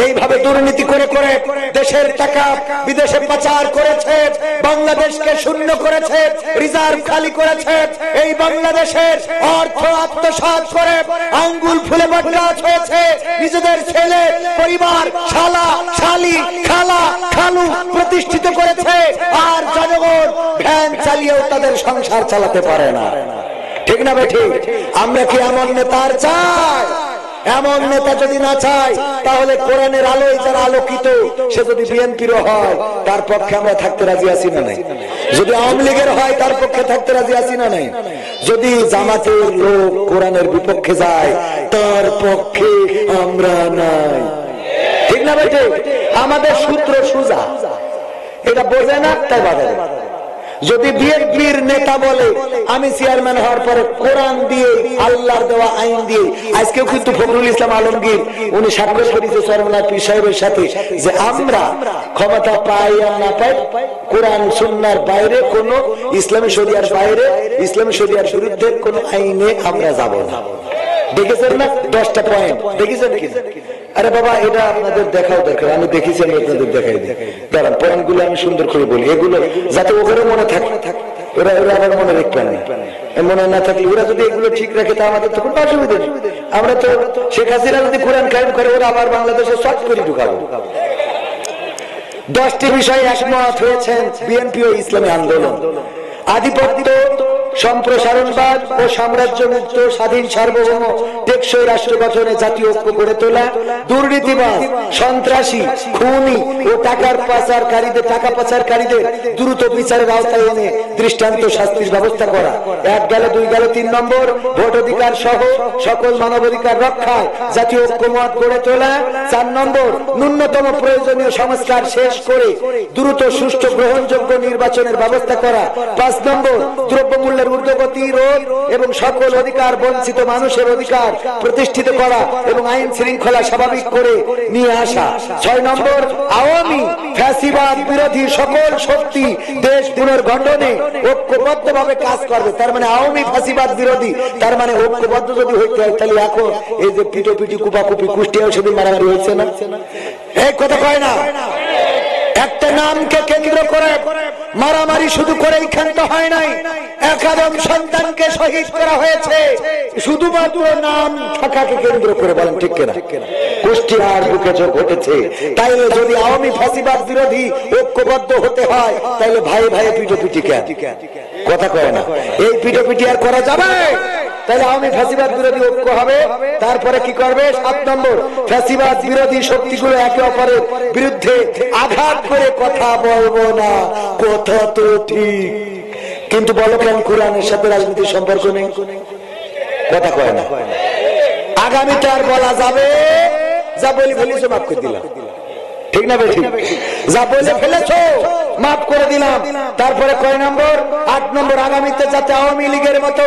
এইভাবে দুর্নীতি করে করে দেশের টাকা বিদেশে পাচার করেছে, বাংলাদেশকে শূন্য করেছে, রিজার্ভ খালি করেছে। এই বাংলাদেশের অর্থ আত্মসাৎ করে আঙ্গুল ফুলে বটগাছ হয়েছে। নিজেদের ছেলে পরিবার, শালা শালি, খালা খালু প্রতিষ্ঠিত করেছে, আর জনগণ ভ্যান চালিয়েও তাদের সংসার চালাতে পারে না। ঠিক না ভাই? ঠিক। আমরা কি এমন নেতার চাই? এমন নেতা যদি না চাই, তাহলে কোরআনের আলোয় যারা আলোকিত, সে যদি বিএনপিরও হয় তার পক্ষে আমরা থাকতে রাজি আছি না নাই? যদি আওয়ামী লীগের হয় তার পক্ষে থাকতে রাজি আছি না নাই? যদি জামাতের লোক কোরআনের বিপক্ষে যায়, তার পক্ষে আমরা নাই। ঠিক না ভাই? ঠিক। আমাদের সূত্র সুজা, এটা বোঝে না, তাই বাধা। যদি বিএনপির নেতা বলে আমি চেয়ারম্যান হওয়ার পরে কোরআন দিয়ে, আল্লাহর দেওয়া আইন দিয়ে, আজকেও কিন্তু ফখরুল ইসলাম আলমগীর উনি স্বাক্ষর করেছে চরমনাথ পীর সাহেবের সাথে যে আমরা ক্ষমতা পাই আর না পাই, কোরআন সুন্নাহর বাইরে কোন ইসলামী শরিয়ার বাইরে, ইসলামী শরিয়ার বিরুদ্ধে কোন আইনে আমরা যাব না। দেখেছেন না 10টা পয়েন্ট? দেখেছেন কি? আরে বাবা, এটা আপনাদের দেখাও দরকার। আমি দেখেছি, আমি আপনাদের দেখাই দিই। দাঁড়ান, পয়েন্ট গুলো আমি সুন্দর করে বলি, এগুলো যাতে ওদেরও মনে থাকে। ওরা আবার মনে রাখবে না, মনে না থাকলে ওরা যদি এগুলো ঠিক রাখে তা আমাদের তো কোনো অসুবিধা নেই। আমরা তো শেখ হাসিনা যদি কোরআন কায়েম করে, ওরা আবার বাংলাদেশে শর্ট করে ঢুকাবো। 10টি বিষয়ে একমত হয়েছেন বিএনপি ও ইসলামী আন্দোলন। আধিপত্য, সম্প্রসারণবাদ ও সাম্রাজ্য মুক্ত স্বাধীন সার্বভৌম টেকসই রাষ্ট্র গঠনে জাতীয় ঐক্য গড়ে তোলা, দুর্নীতিবাজ, সন্ত্রাসী, খুনি ও টাকা পাচারকারীদের দ্রুত বিচারের আওতায় এনে দৃষ্টান্ত শাস্তির ব্যবস্থা করা। 1 গেল 2 গেল 3 নম্বর, ভোট অধিকার সহ সকল মানবাধিকার রক্ষায় জাতীয় ঐক্যমত গড়ে তোলা। 4 নম্বর, ন্যূনতম প্রয়োজনীয় সংস্কার শেষ করে দ্রুত সুষ্ঠু গ্রহণযোগ্য নির্বাচনের ব্যবস্থা করা। 5 নম্বর, দ্রব্যমূল্যের ঊর্ধ্বগতি রোধ এবং সকল অধিকার বঞ্চিত মানুষের অধিকার প্রতিষ্ঠিত করা এবং আইন শৃঙ্খলা স্বাভাবিক করে নিয়ে আসা। 6 নম্বর, আওয়ামী ফ্যাসিবাদ বিরোধী সকল শক্তি দেশ পুনর্গঠনে ঐক্যবদ্ধভাবে কাজ করবে। তার মানে আওয়ামী ফ্যাসিবাদ বিরোধী, তার মানে ঐক্যবদ্ধ যদি হইতে হয়, তাহলে এখন এই যে পিটোপিটি কুপাকুপি কুষ্টিয়াও সেদিন মারামারি হয়েছে না, এই কথা কয় না? একটা নামকে কেন্দ্র করে মারামারি শুধু করেই ক্ষান্ত হয় নাই, একাদম সন্তানকে শহীদ করা হয়েছে শুধুমাত্র নাম থাকাকে কেন্দ্র করে। বলেন ঠিক কিনা? কুষ্টিয়ার বুকে যোগ ঘটেছে। তাইলে যদি আওয়ামী ফ্যাসিবাদ বিরোধী ঐক্যবদ্ধ হতে হয়, তাইলে ভাই ভাই পিটোপিটি কেন? কথা কয় না? এই পিটোপিটি আর করা যাবে? তাহলে আওয়ামী ফ্যাসিবাদ বিরোধী ঐক্য হবে। তারপরে কি করবে? 7 নম্বর, ফ্যাসিবাদ বিরোধী শক্তিগুলো একে অপরের বিরুদ্ধে আঘাত করে কথা বলবো না। কথা তো ঠিক, কিন্তু বলো কেন কোরআনের সাথে রাজনীতির সম্পর্ক নেই? কথা কয় না? আগামীতে আর বলা যাবে? যা বলি ফেলেছো মাফ করে দিলাম। ঠিক না বেঠিক? যা বলে ফেলেছো মাফ করে দিলাম। তারপরে কয় নম্বর? 8 নম্বর, আগামীতে যাতে আওয়ামী লীগের মতো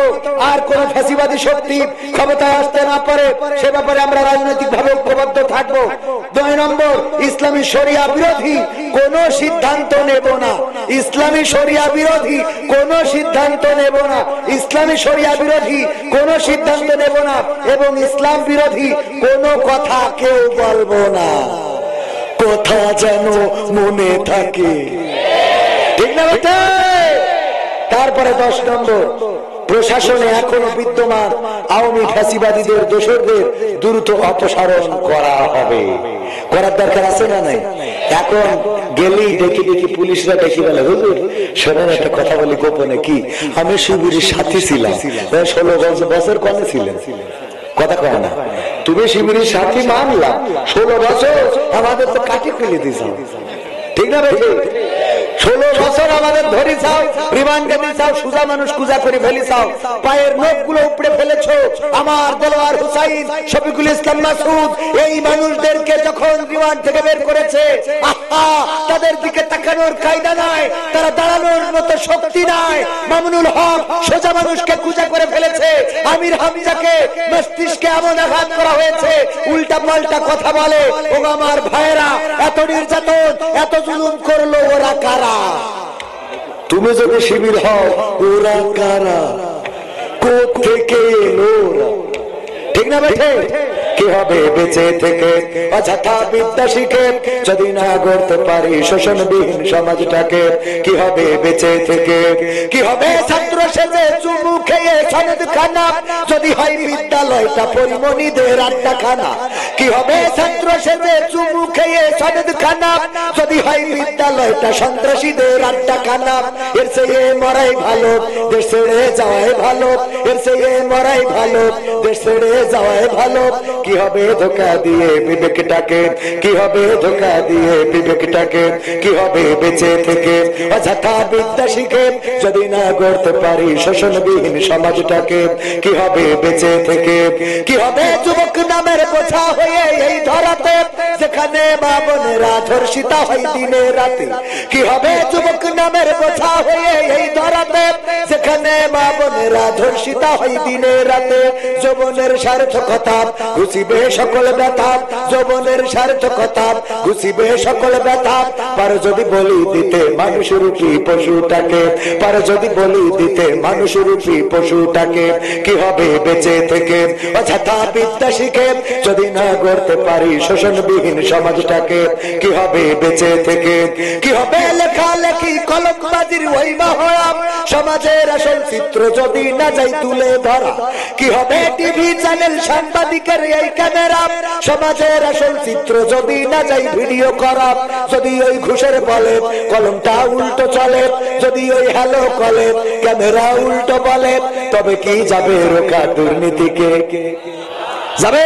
আর কোন ফ্যাসিবাদী শক্তি ক্ষমতায় আসতে না পারে, সে ব্যাপারে আমরা রাজনৈতিক ভাবে ঐক্যবদ্ধ থাকবো। 2 নম্বর, ইসলামী শরিয়া বিরোধী কোন সিদ্ধান্ত নেব না। ইসলামী শরিয়া বিরোধী কোন সিদ্ধান্ত নেব না। ইসলামী শরিয়া বিরোধী কোন সিদ্ধান্ত নেব না এবং ইসলাম বিরোধী কোন কথা কেউ বলবো না। কথা যেন মনে থাকে। ঠিক না বেটা? তারপরে 10 নম্বর, প্রশাসনে এখনো বিদ্যমান আওয়ামী ফ্যাসিবাদীদের দোষরদের দ্রুত অপসারণ করা হবে। করার দরকার আছে না নাই? এখন গেলেই ডেকে ডেকে পুলিশরা ডেকে বলে, হুজুর শোনেন একটা কথা বলি গোপনে। কি? আমি শিবিরের সাথী ছিলাম। 16 বছর কনে ছিলেন? কথা কয় না। তুমি শিবিরের সাথী মানলাম, 16 বছর আমাদের তো কাটি খুলে দিয়েছ, ঠিক না ভাই? 16 বছর আমাদের ধরি চাও, রিমান্ডে দিছাও, সুজা মানুষ কুজা করে ফেলিছাও, পায়ের নখগুলো উপড়ে ফেলেছো। আমার দেলোয়ার হুসাইন, শফিকুল ইসলাম মাসুদ, এই মানুষদেরকে যখন রিমান্ড থেকে বের করেছে, আহা, তাদের দিকে তাকানোর কায়দা নাই, তারা দাঁড়ানোর মতো শক্তি নাই। মামুনুল হক সোজা মানুষকে কুজা করে ফেলেছে। আমির হামজাকে মস্তিষ্কে এমন আঘাত করা হয়েছে, উল্টা পাল্টা কথা বলে। ও আমার ভাইয়েরা, এত নির্যাতন, এত জুলুম করলো ওরা কারা? তুমি যদি শিবির হও, ওরা কারা? কোত্থেকে এলো ওরা? ঠিক না বেঠে? কি হবে বেঁচে থেকে অযথা বিদ্যা শিখে যদি না গড়তে পারি শোষণবিহীন সমাজটাকে? কি হবে বেঁচে থেকে? কি হবে ছাত্র সেজে চুমু খেয়ে সনদ খানা যদি হয় বিদ্যালয়টা পরিমণিদের আড্ডাখানা? কি হবে ছাত্র সেজে চুমু খেয়ে সনদ খানা যদি হয় বিদ্যালয়টা সন্ত্রাসীদের আড্ডাখানা? এর চেয়ে মরাই ভালো, দেশ ছেড়ে যাওয়াই ভালো। এর চেয়ে মরাই ভালো, দেশ ছেড়ে যাওয়াই ভালো। কি হবে ধোকা দিয়ে বিবেকটাকে? কি হবে ধোকা দিয়ে বিবেকটাকে? কি হবে বেঁচে থেকে অযথা বিদ্যা শিখে যদি না গড়তে পারি শোষণবিহীন সমাজটাকে? কি হবে বেঁচে থেকে? কি হবে যুবক নামের বোঝা হয়ে এই ধরাতে যেখানে মা বোনেরা ধর্ষিতা হয় দিনে রাতে? কি হবে যুবক নামের বোঝা হয়ে এই ধরাতে যেখানে মা বোনেরা ধর্ষিতা হয় দিনে রাতে? যৌবনের সার্থকতা ঘুষিবে সকল ব্যথা, যৌবনের সার্থকতা ঘুষিবে সকল ব্যথা। পার যদি বলি দিতে মানুষরূপী পশুটাকে, পার যদি বলি দিতে মানুষরূপী পশুটাকে? কি হবে বেঁচে থেকে অযথা বিদ্যা শিখে যদি না গড়তে পারি শোষণবিহীন সমাজটাকে? কি হবে বেঁচে থেকে? কি হবে লেখালেখি কলমবাজির ওই মহড়া সমাজের আসল চিত্র যদি না যাই তুলে ধরা? কি হবে টিভি চ্যানেল সাংবাদিকের এই ক্যামেরা সমাজের আসল চিত্র যদি না যাই ভিডিও করা? যদি ওই ঘুষের বলে কলমটা উল্টো চলে, যদি ওই হ্যালো কলে ক্যামেরা উল্টো বলে, তবে কি যাবে রোখা দুর্নীতিকে? যাবে?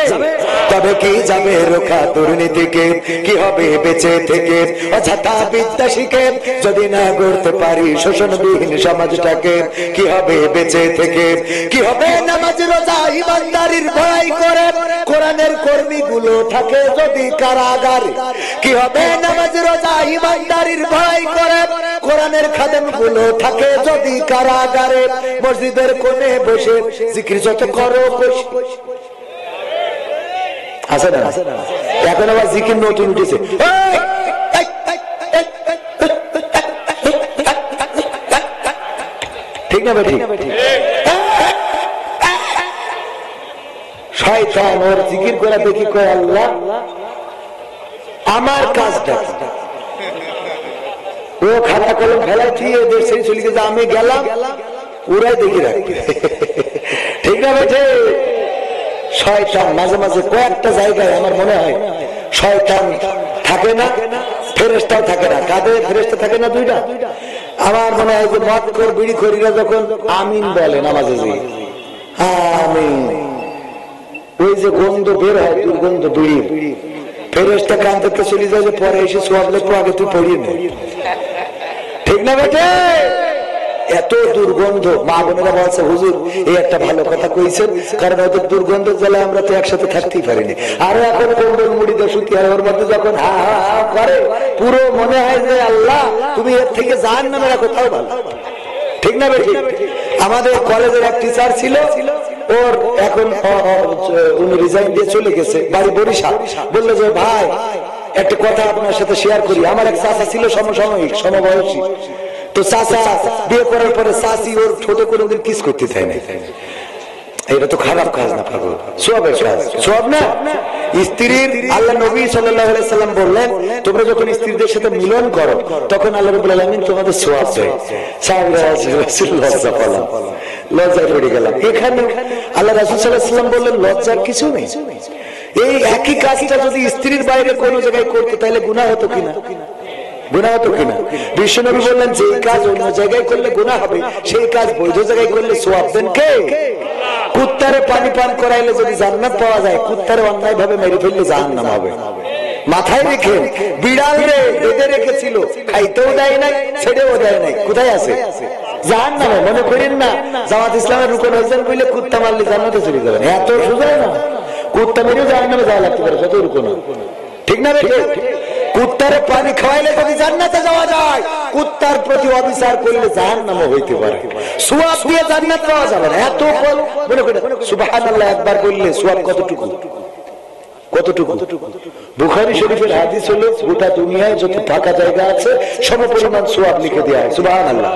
তবে কি যাবে রোখা দুর্নীতিকে? কি হবে বেঁচে থেকে অযথা বিদ্যা শিখে যদি না গড়তে পারি শোষণবিহীন সমাজটাকে? কি হবে বেঁচে থেকে? কি হবে নামাজ রোজা ইমানদারির ভয় করে কোরআনের কর্মীগুলো থাকে যদি কারাগারে? কি হবে নামাজ রোজা ইমানদারির ভয় করে কোরআনের খাদেমগুলো থাকে যদি কারাগারে? মসজিদের কোণে বসে জিকির যত করো বসে আছে না? এখন আবার জিকির নতুন উঠেছে, ঠিক না ভাই? শয়তান ওর জিকির করে দেখি কয় আল্লাহ আমার কাজটা। ও খাতা কলম ফেলাই দিয়ে দেশে চলে গেছে, আমি গেলাম ওরাই দেখি রাখবে, ঠিক না ভাই? শয়তান মাঝে মাঝে কয়েকটা জায়গায় আমার মনে হয় শয়তান থাকে না, ফেরেশতাও থাকে না। কাদের ফেরেশতা থাকে না? দুইটা। আমার মনে হয় যে মদ কর বিড়ি খরিরা যখন আমিন বলে নামাজে যে আমিন, ওই যে গন্ধ বের হয় দুর্গন্ধ বিড়ি, ফেরেশতা কান থেকে চলে যায় যে পরে এসে সওয়াব লেখো, আগে তুই পড়িয়ে নে, ঠিক না বেটে? এত দুর্গন্ধ। মা বোনেরা বলছে হুজুর এই একটা ভালো কথা কইছেন, কারণ ওদের দুর্গন্ধ জ্বালায় আমরা তো একসাথে থাকতেই পারিনি। আর এখন কম্বল মুড়ি দিয়ে শুতে হয়, ওর মধ্যে যখন হা হা হা করে পুরো মনে হয় যে আল্লাহ তুমি এর থেকে জাহান্নামে রাখো, তাও ভালো, ঠিক না বেটি? আমাদের কলেজের এক টিচার ছিল, ওর এখন উনি রিজাইন দিয়ে চলে গেছে বাড়ি বরিশাল। বললো যে ভাই একটা কথা আপনার সাথে শেয়ার করি। আমার এক চাচা ছিল সমসাময়িক সমবয়সী, তো চাচা বিয়ে করার পরে চাচি ওর ছোট কোনোদিন কিস করতে চায় না। এটা তো খারাপ কাজ না, পাগল, সওয়াবের কাজ, সওয়াব না? স্ত্রীর আল্লাহ নবী সাল্লাল্লাহু আলাইহি সাল্লাম বললেন তোমরা যখন স্ত্রীদের সাথে মিলন করো তখন আল্লাহ রাব্বুল আলামিন তোমাদের সওয়াব দেয়। সাহাবীরা লজ্জায় পড়ে গেলাম। এখানে আল্লাহ রাসূল সাল্লাল্লাহু আলাইহি সাল্লাম বললেন লজ্জার কিছু নেই। এই একই কাজটা যদি স্ত্রীর বাইরে কোনো জায়গায় করতে তাহলে গুনাহ হতো কিনা? গুনাহ হতো কিনা? বিশ্বনবী বললেন যে কাজ অন্য জায়গায় করলে গুনাহ হবে, সেই কাজ বৈধ জায়গায় করলে সওয়াব দেন কে? কুত্তারে পানি পান করাইলে যদি জান্নাত পাওয়া যায়, কুত্তারে অন্যায় ভাবে মেরে ফেললে জাহান্নাম হবে। মাথায় রেখে বিড়াল রে বেঁধে রেখেছিল, খাইতেও দেয় নাই, ছেড়েও দেয় নাই, কোথায় আছে? জাহান্নামে। মনে করেন না জামাত ইসলামের রুকন হয়েছেন বলে কুত্তা মারলে জান্নাতে চলে যাবেন, এত সোজা না। কুত্তা মেরেও জাহান্নামে যাওয়া লাগতে পারে, কত রুকন, ঠিক না? রেখে কুত্তারে পানি খাওয়াইলে যদি জান্নাতে যাওয়া যায়, কুত্তার প্রতি অবিচার করলে জাহান্নামও হইতে পারে। সওয়াব দিয়ে জান্নাত পাওয়া যাবে না, এত ফল। মনে করেন সুবহানাল্লাহ একবার বললে সওয়াব কতটুকু? কতটুকু? বুখারী শরীফের হাদিস হলো গোটা দুনিয়ায় যত ফাঁকা জায়গা আছে সমপরিমাণ সওয়াব লিখে দেওয়া হয়। সুবহানাল্লাহ।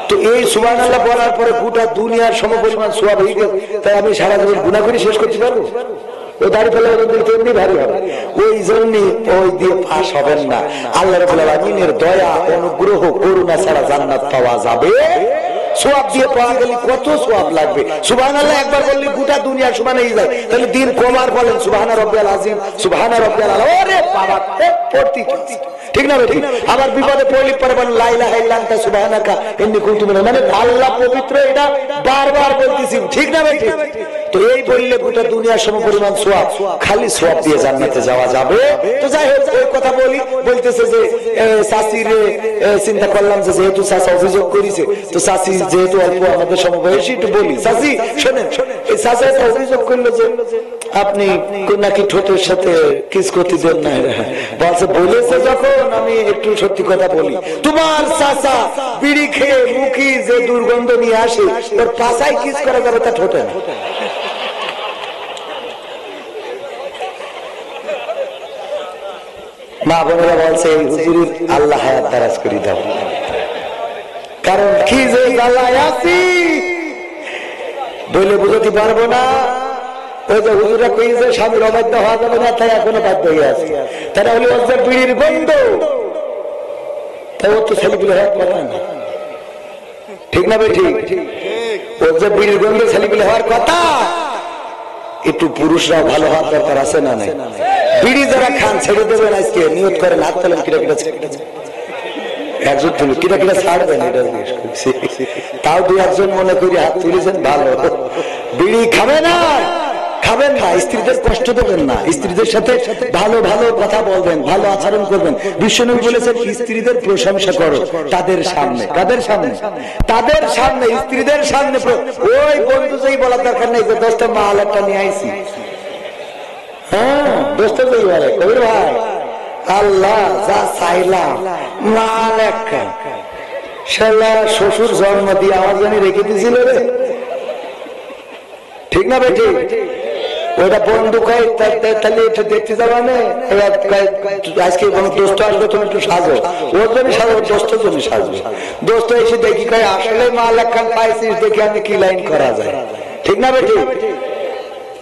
তো এই সুবহানাল্লাহ বলার পরে গোটা দুনিয়ার সমপরিমাণ সওয়াব হয়ে গেল, তাই আমি সারা জীবন গুনাহ করে শেষ করতে পারবো? ও দাড়ি ফেলে এমনি ভারী হবে, ওই জন্য ওই দিয়ে পাস হবেন না। আল্লাহ রাব্বুল আলামিনের দয়া, অনুগ্রহ, করুণা ছাড়া জান্নাত পাওয়া যাবে? সওয়াব দিয়ে পাওয়া গেলে কত সওয়াব লাগবে। সুবহানাল্লাহ একবার বললে গোটা দুনিয়া সমান হয়ে যায়, তাহলে দিন কমার বলেন সুবহানা রাব্বিয়াল আযীম, সুবহানা রাব্বিয়াল আলা। ওরে বাবা, পড়তি ঠিক না? ঠিক। আবার বিপদে পড়লে পরে বলেন লা ইলাহা ইল্লা আনতা সুবহানাকা ইন্নী কুনতু মিনাল, মানে আল্লাহ পবিত্র, এটা বারবার বলতেছি, ঠিক না? ঠিক। তো এই বললে গোটা দুনিয়ার সমপরিমাণ সওয়াব, খালি সওয়াব দিয়ে জান্নাতে যাওয়া যাবে? তো যাই হোক, ওই কথা বলতেছে যে চাচিরে চিন্তা করলাম যে যেহেতু চাচা অভিযোগ করেছে, তো চাচি যেহেতু অল্প আমাদের সমবয়সী, একটু বলি। চাচি শোনেন, এই চাচা একটা অভিযোগ করলো যে আপনি নাকি ঠোঁটের সাথে কিস করতে দেন না। বলছে বলেছে যখন, আমি একটু সত্যি কথা বলি, তোমার চাচা বিড়ি খেয়ে মুখি যে দুর্গন্ধ নিয়ে আসে, তোর পাশায় কিস করা যাবে, তা ঠোঁটে না। মা বোনেরা বলছে হুজুর আল্লাহ হায়াত দারাজ করে দাও, কারণ কি যে জ্বালায় আছি বলে বুঝতে পারবো না। ওই যে হুজুরা কইছে স্বামীর অবাধ্য হওয়া যাবে না, তাই এখনো বাধ্য হয়ে আছে। তারা হলে ওর যে বিড়ির গন্ধ, তাই ওর তো ছেলেগুলো হওয়ার কথা না, ঠিক না? ভাই ঠিক। ওর যে বিড়ির গন্ধ ছেলেগুলো হওয়ার কথা, একটু পুরুষরাও ভালো হওয়ার দরকার আছে না? নাই? বিড়ি যারা খান ছেড়ে দেবেন, আজকে নিয়ত করেন, হাত তোলেন, কিরা কিরা একজন তুলে কিরা কিরা ছাড়বেন, এটা জিজ্ঞেস করছি। তাও দুই একজন মনে করি হাত তুলেছেন, ভালো। বিড়ি খাবে না, খাবেন না, স্ত্রীদের কষ্ট দেবেন না, স্ত্রীদের সাথে ভালো ভালো কথা বলবেন, ভালো আচরণ করবেন। বিশ্বনবী বলেছেন স্ত্রীদের প্রশংসা করো তাদের সামনে। কাদের সামনে? তাদের সামনে, স্ত্রীদের সামনে। ওই বন্ধু যেই বলার দরকার নেই যে দোস্ত মাল একটা নিয়ে আইছি, হ্যাঁ দোস্ত যেই বলে কবির ভাই আল্লাহ যা চাইলাম মাল একটা, শালা শ্বশুর জন্ম দিয়ে আমার জন্য রেখে দিয়েছিল রে, ঠিক না? বেটি ওইটা বন্ধু খাই, তাহলে একটু দেখতে যাবা না, আজকে দোস্ত আসবে, তুমি একটু সাজো, ওর জন্য সাজো, দোস্তের জন্য সাজবে। দোস্ত এসে দেখি খাই আসলে মাল একখান পাইছিস, দেখি আমি কি লাইন করা যায়, ঠিক না? বেটি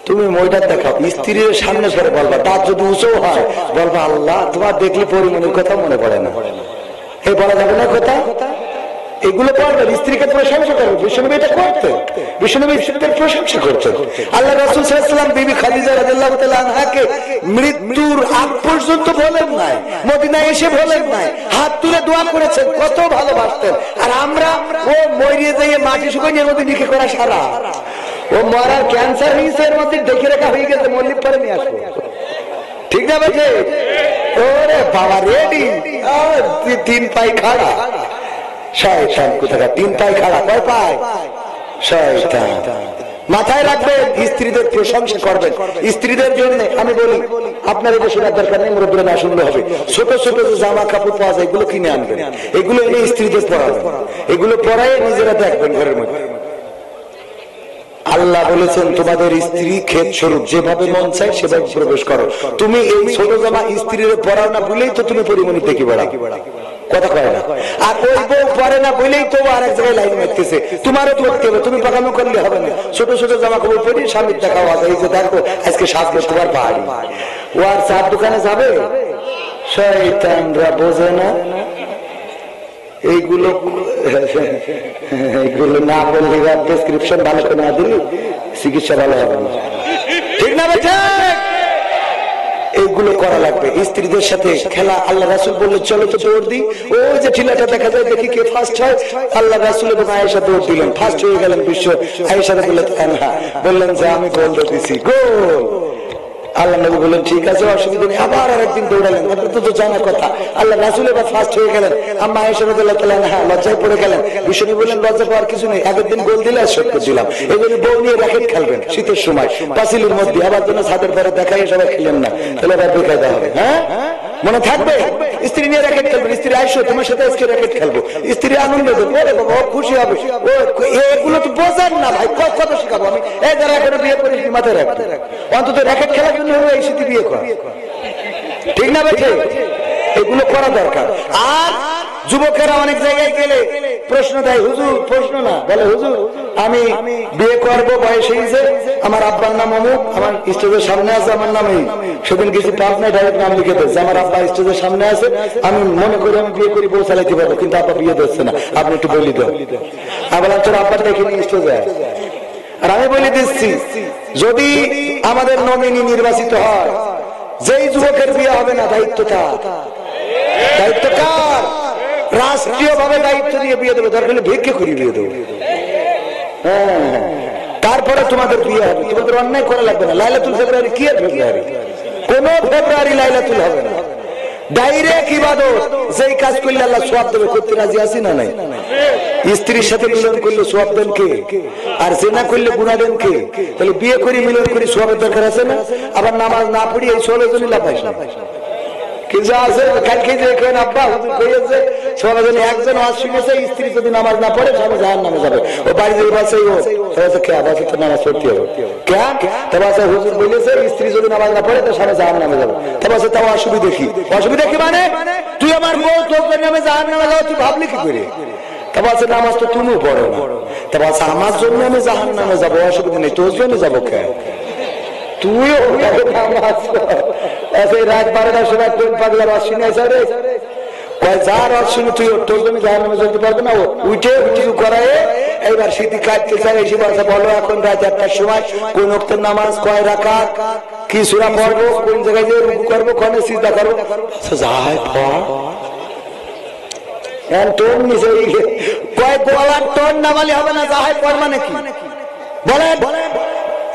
তুমি মইটা দেখাও, স্ত্রীর সামনে ধরে বলবা, তার যদি উঁচু হয় বলবা আল্লাহ তোমার দেখলে পরিমণির কথা মনে পড়ে না, এই বলা যাবে না কথা। এগুলো করবেন, স্ত্রীকে প্রশংসা করবেন। বিশ্বনবী এটা করতেন, বিশ্বনবী স্ত্রীদের প্রশংসা করতেন। আল্লাহ রাসূল সাল্লাল্লাহু আলাইহি ওয়াসাল্লাম বিবি খাদিজা রাদিয়াল্লাহু তাআলা আনহাকে মৃত্যুর আগ পর্যন্ত বলেন নাই, মদিনায় এসে বলেন নাই, হাত তুলে দোয়া করেছেন, কত ভালোবাসতেন। আর আমরা ও মরিয়ে যাইয়ে মাটি শুকানোর মধ্যে লিখে করা সারা, ও মরার ক্যান্সার হয়েছে, এর মধ্যে দেখে রাখা হয়ে গেছে, মল্লিক পরে নিয়ে আসবো, ঠিক না? বেঠে ওরে বাবা রেডি, তিন পাই খাড়া শয়তান, কোথাকার তিন পাই খাড়া, কয় পায় শয়তান। মাথায় রাখবেন, স্ত্রীদের প্রশংসা করবেন। স্ত্রীদের জন্য আমি বলি, আপনার এটা শোনার দরকার নেই, মুরব্বীরা না শুনলে হবে। ছোট ছোট যে জামা কাপড় পাওয়া যায় এগুলো কিনে আনবেন, এগুলো এনে স্ত্রীদের পরাবেন, এগুলো পরায় নিজেরা দেখবেন ঘরের মধ্যে। আল্লাহ বলেছেন তোমাদের স্ত্রী ক্ষেত স্বরূপ, যেভাবে মন চাই সেভাবে প্রবেশ করো। তুমি এই ছোট জামা স্ত্রীর পরাও না বলেই তো তুমি পরিমণি দেখি বেড়া, কথা কয় না। আর ওই বউ পরে না বলেই তো আরেক জায়গায় লাইন মারতেছে, তোমারও করতে হবে, তুমি পাকানো করলে হবে না। ছোট ছোট জামা কাপড় পরে স্বামীর দেখা হওয়া যায়, এই যে দেখো আজকে সাজবে তোমার পাহাড়ি, ও আর চার দোকানে যাবে, শয়তানরা বোঝে না। এইগুলো না বললে, প্রেসক্রিপশন ভালো করে না দিলে চিকিৎসা ভালো হবে না, ঠিক না? বেটা এইগুলো করা লাগবে। স্ত্রীদের সাথে খেলা, আল্লাহ রাসূল বললেন চলো তো দৌড় দিই। ওই যে টিলাটা দেখা যায়, দেখি কে ফার্স্ট হয়। আল্লাহ রাসূল এবং আয়েশা দৌড় দিলেন, ফার্স্ট হয়ে গেলেন বিশ্ব। আয়েশা বললেন যে আমি গোল দিয়েছি, গোল। আল্লাহ নবী বললেন ঠিক আছে, অসুবিধা নেই। আবার আরেকদিন দৌড়ালেন, তো জানা কথা। আল্লাহ রাসূল এবার ফার্স্ট হয়ে গেলেন। আম্মা আয়েশা রাদিয়াল্লাহু তাআলা আনহা লজ্জায় পড়ে গেলেন। বিষ্ণু বললেন লজ্জা পাওয়ার কিছু নেই, আগের দিন গোল দিলে আর সত্য দিলাম। এই জন্য বউ নিয়ে র্যাকেট খেলবেন শীতের সময় পাঁচিলের মধ্যে, আবার যেন ছাদের পরে দেখাই সবাই খেলেন না, তাহলে আবার বেকায়দা হবে। হ্যাঁ মনে থাকবে, স্ত্রী নিয়ে র্যাকেট খেলবেন। স্ত্রী আইসো তোমার সাথে আজকে র্যাকেট খেলবো, স্ত্রী আনন্দ দেবো, ওরে বাবা ও খুশি হবে। এগুলো তো বোঝেন না ভাই, কত শিখাবো আমি। এই যারা এখনো বিয়ে করিস মাথায় রাখতে, অন্তত র্যাকেট খেলার জন্য হলো এই স্মৃতি বিয়ে করা, ঠিক না ভাই? এগুলো করা দরকার। আর যুবকেরা অনেক জায়গায় গেলে প্রশ্ন দেয়, হুজুর, প্রশ্ন না বলে হুজুর আমি বিয়ে করবো, বয়স হয়েছে, আমার আব্বার নাম অমুক, আমার স্টেজের সামনে আছে, আমার নাম এই। সেদিন কিছু পাবনায় ডাইরেক্ট নাম লিখে দিচ্ছে, আমার আব্বা স্টেজের সামনে আছে, আমি মনে করি আমি বিয়ে করি, বউ চালাইতে পারবো, কিন্তু আব্বা বিয়ে দিচ্ছে না, আপনি একটু বলি দেন। আবার তোর আব্বার দেখিনি স্টেজে। আর আমি বলে দিচ্ছি, যদি আমাদের নমিনি নির্বাচিত হয়, যেই যুবকের বিয়ে হবে না, দায়িত্ব কার? রাষ্ট্রীয় ভাবে দায়িত্ব দিয়ে বিয়ে দেবে, দরকার হলে ভিক্ষে করে বিয়ে দেবে। তারপরে তোমাদের বিয়ে হবে, তোমাদের অন্যায় করা লাগবে না। লাইলাতুল ফেব্রুয়ারি কি আর ফেব্রুয়ারি? কোন ফেব্রুয়ারি লাইলাতুল হবে না, ডাইরেক্ট ইবাদত। যেই কাজ করলে আল্লাহ সওয়াব দেবে, করতে রাজি আছি না নাই? স্ত্রীর সাথে মিলন করলে সওয়াব দেন কে? আর জিনা করলে গুনাহ দেন কে? তাহলে বিয়ে করে মিলন করে সওয়াবের দরকার আছে না? আবার নামাজ না পড়ি এই সওয়াবের জন্য লাভ হয় না। কিন্তু আছে কালকে যে কেন আব্বা হুজুর কইছে সওয়াবের জন্য একজন ওয়াজ শুনেছে, স্ত্রী যদি নামাজ না পড়ে স্বামী জাহান্নামে যাবে। ও বাড়ি যে বাসে ও তাহলে কে আবার তো নামাজ পড়তে হবে কেন? তবে হুজুর বলেছে স্ত্রী যদি নামাজ না পড়ে তো স্বামী জাহান্নামে যাবে। তবে তাও অসুবিধা কি? অসুবিধা কি মানে তুই আমার বউ তোর নামে জাহান্নামে যাও, তুই ভাবলি কি করে? তবে নামাজ তো তুমিও পড়ো না, তবে আমার জন্য আমি জাহান্নামে যাবো, অসুবিধা নেই, তোর জন্য যাবো কেন? তুইও রাত 12টার সময় কোন পাগলার অশ্বিনী আছে রে, যার অশ্বিনী তুই তোর জন্য জাহান্নামে যেতে পারবে না। ও উঠে উঁচু করায় এইবার স্মৃতি কাটতে চাই, এসে বলছে বলো এখন রাত 1টার সময় কোন ওয়াক্তের নামাজ, কয় রাকাত, কি সূরা পড়বো, কোন জায়গায় যে রুকু করবো, কোনে সিজদা করবো, যাই পড় টোন নিচে কয় গলার টোন নামালি হবে না, যাহাই পড় মানে কি বলেন?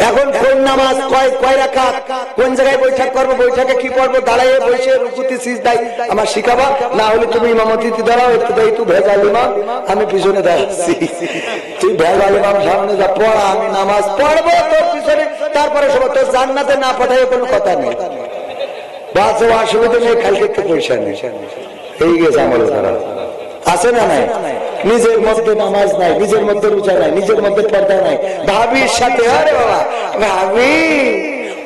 এখন কোন নামাজ, কয় রাকাত, কোন জায়গায় বৈঠক করবো, বৈঠকে কি করবো, দাঁড়াইয়ে বসে রুকুতে সিজদায় আমার শিখাবা, না হলে তুমি ইমামতিতে দাঁড়াও, একটু দেয় তুই ভেজাল ইমাম, আমি পিছনে দাঁড়াচ্ছি, তুই ভেজাল ইমাম সামনে যা পড়া, আমি নামাজ পড়বো তোর পিছনে, তারপরে সব তোর জান্নাতে না পাঠায় কোনো কথা নেই। বাচ্চা অসুবিধা নেই, কালকে একটু পয়সা নেই, এই গেছে আমার ধারা আছে না নাই? নিজের মধ্যে নামাজ নাই, নিজের মধ্যে রোজা নাই, নিজের মধ্যে পর্দা নাই, ভাবির সাথে আরে বাবা ভাবি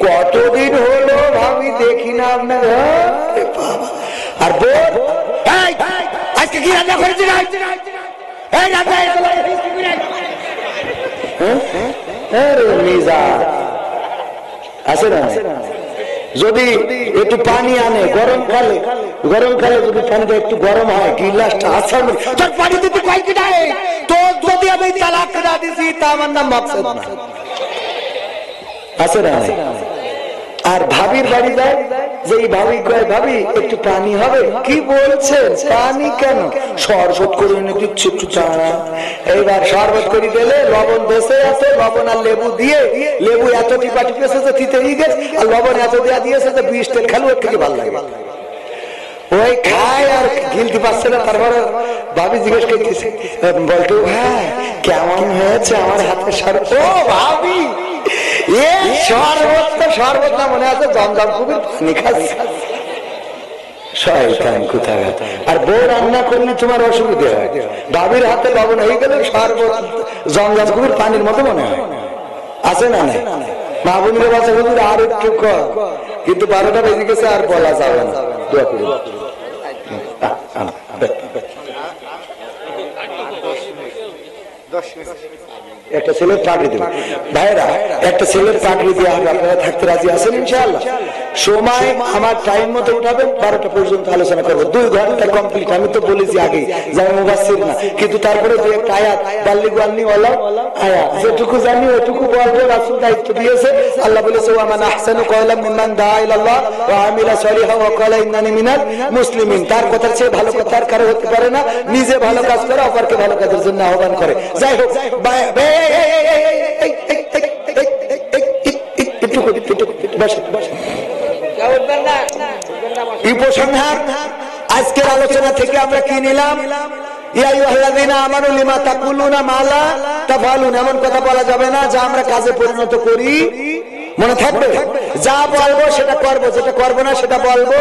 কতদিন হলো ভাবি দেখি না আপনার, আর বোন আজকে কি রান্না করেছি আছে না? যদি একটু পানি আনে গরমকালে যদি পানিটা একটু গরম হয়, গিলাসটা আসার তোর পানি দিতে কয়েকটি নাই, তোর যদি আমি তালাক না দিছি তা আমার নাম মাকসুদ না, আছে না? আর ভাবির বাড়ি যায়, যে ভাবি কয় ভাবি একটু পানি হবে, কি বলছেন পানি কেন, শরবত করে এনে দিচ্ছে একটু চাড়া। এইবার শরবত করে দিলে লবণ বেঁচে আছে, লবণ আর লেবু দিয়ে, লেবু এত টিপা টিপেছে যে তিতে গেছে, আর লবণ এত দেওয়া দিয়েছে যে 20 তেল খেলো, ওর থেকে ভালো লাগে। ওই খায় আর গিলতে পারছে না। তারপরে ভাবি জিজ্ঞেস করতেছে, বলতো হ্যাঁ কেমন হয়েছে আমার হাতের শরবত? ও ভাবি শরবত না মনে আছে জমজম কুবির পানি খাচ্ছে, শয়তান কোথাকার। আর বউ রান্না করলে তোমার অসুবিধা হয়, ভাবির হাতে লবণ হয়ে গেলে শরবত জমজম কুবির পানির মতো মনে হয়, আছে না? নাই মা বোনের বাচ্চা হুজুর আর একটু কম, কিন্তু 12টা বেজে গেছে আর বলা যাবে না। দোয়া করি 10 মিনিট একটা ছেলের পাগড়ি দেবে। ভাইরা, একটা ছেলের পাগড়ি দিয়ে আপনারা থাকতে রাজি আছেন ইনশাআল্লাহ? সময় আমার টাইম মতো উঠাবেন, 12টা পর্যন্ত আলোচনা করবো, 2 ঘন্টা কমপ্লিট। আমি তো বলেছি আগে যে আমি মুফাসসির না, কিন্তু তারপরে যে একটা আয়াত বাল্লিগু আন্নী ওয়ালাউ আয়া, যেটুকু জানি ওটুকু বলবো। রাসূল দায়িত্ব দিয়েছে। আল্লাহ বলেছে ওয়া মান আহসানু কওলাম মিম্মান দাআ ইলাল্লাহ ওয়া আমিলা সলিহান ওয়া ক্বালা ইন্নানি মিনাল মুসলিমিন। তার কথার চেয়ে ভালো কথা আর কারো হতে পারে না। নিজে ভালো কাজ করে অপরকে ভালো কাজের জন্য আহ্বান করে। যাই হোক, উপসংহার আজকের আলোচনা থেকে আমরা কি নিলাম? ইয়া আইয়ুহাল্লাযীনা আমানু লিমা তাকুলুনা মা লা তাফআলুন। এমন কথা বলা যাবে না যা আমরা কাজে পরিণত করি। মনে থাকবে, যা বলবো সেটা করব, যেটা করব না সেটা বলবো।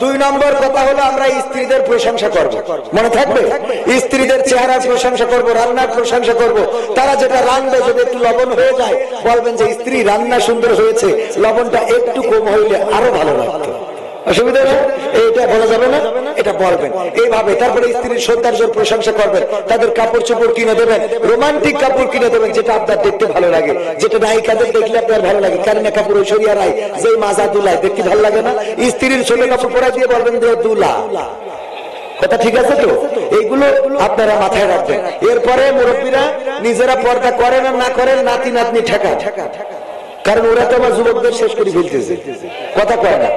2 নম্বর কথা হলো আমরা স্ত্রীদের প্রশংসা করব। মনে থাকবে, স্ত্রীদের চেহারার প্রশংসা করব, রান্নার প্রশংসা করব। তারা যেটা রান্না যদি একটু লবণ হয়ে যায় বলবেন যে স্ত্রী রান্না সুন্দর হয়েছে, লবণটা একটু কম হইলে আরো ভালো লাগতো। অসুবিধা নেই, এটা বলা যাবে না, এটা বলবেন এইভাবে। তারপরে স্ত্রীর সৌন্দর্যের প্রশংসা করবেন, তাদের কাপড় চোপড় কিনে দেবেন, রোমান্টিক কাপড় কিনে দেবেন যেটা আপনার দেখতে ভালো লাগে, যেটা নায়িকাদের দেখলে আপনার ভালো লাগে। কারিনা কাপুর, ঐশ্বরিয়া রায় যেই মাজা দুলায় দেখতে ভালো লাগে না, স্ত্রীর ছোট কাপড় পরাই দিয়ে বলবেন যে দুলা। কথা ঠিক আছে তো? এইগুলো আপনারা মাথায় রাখবেন। এরপরে মুরব্বীরা নিজেরা পর্দা করেন আর না করেন, নাতি নাতনি ঠেকা, কারণ ওরা তো আমার যুবকদের শেষ করে ফেলতেছে। কথা কয় না,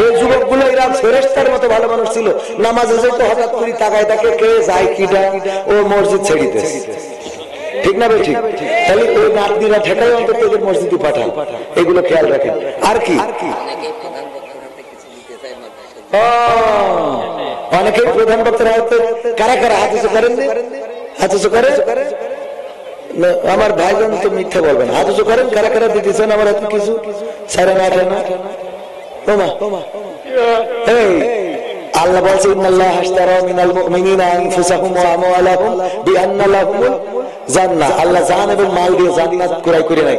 এই যুবক গুলো এরা ফেরেশতার মতো ভালো মানুষ ছিল। নামাজে যেত হঠাৎ করে তাকায় তাকে কে যায় কিটা, ও মসজিদ ছেড়িতেছে। ঠিক না ভাই? ঠিক। তাহলে ওই নাতনিরা ঠেকাই অন্তত এদের মসজিদে পাঠান, এগুলো খেয়াল রাখেন। আর কি অনেকে প্রধান বক্তারা কারা কারা হাত উঁচু করেন, হাত উঁচু করে। আমার ভাইজান তো মিথ্যা বলবেন, হাত উঁচু করেন। কারা কারা দিতেছেন আমার হাতে কিছু? 8.5 আল্লাহ বলছে ইন্নাল্লাহা আশতারা মিনাল মুমিনিনা আনফুসাহুম ওয়া আমওয়ালাহুম বিআন্না লাহুমুল জান্নাহ। আল্লাহ জান এবং মাল দিয়ে জান্নাত ক্রয় করে নাই।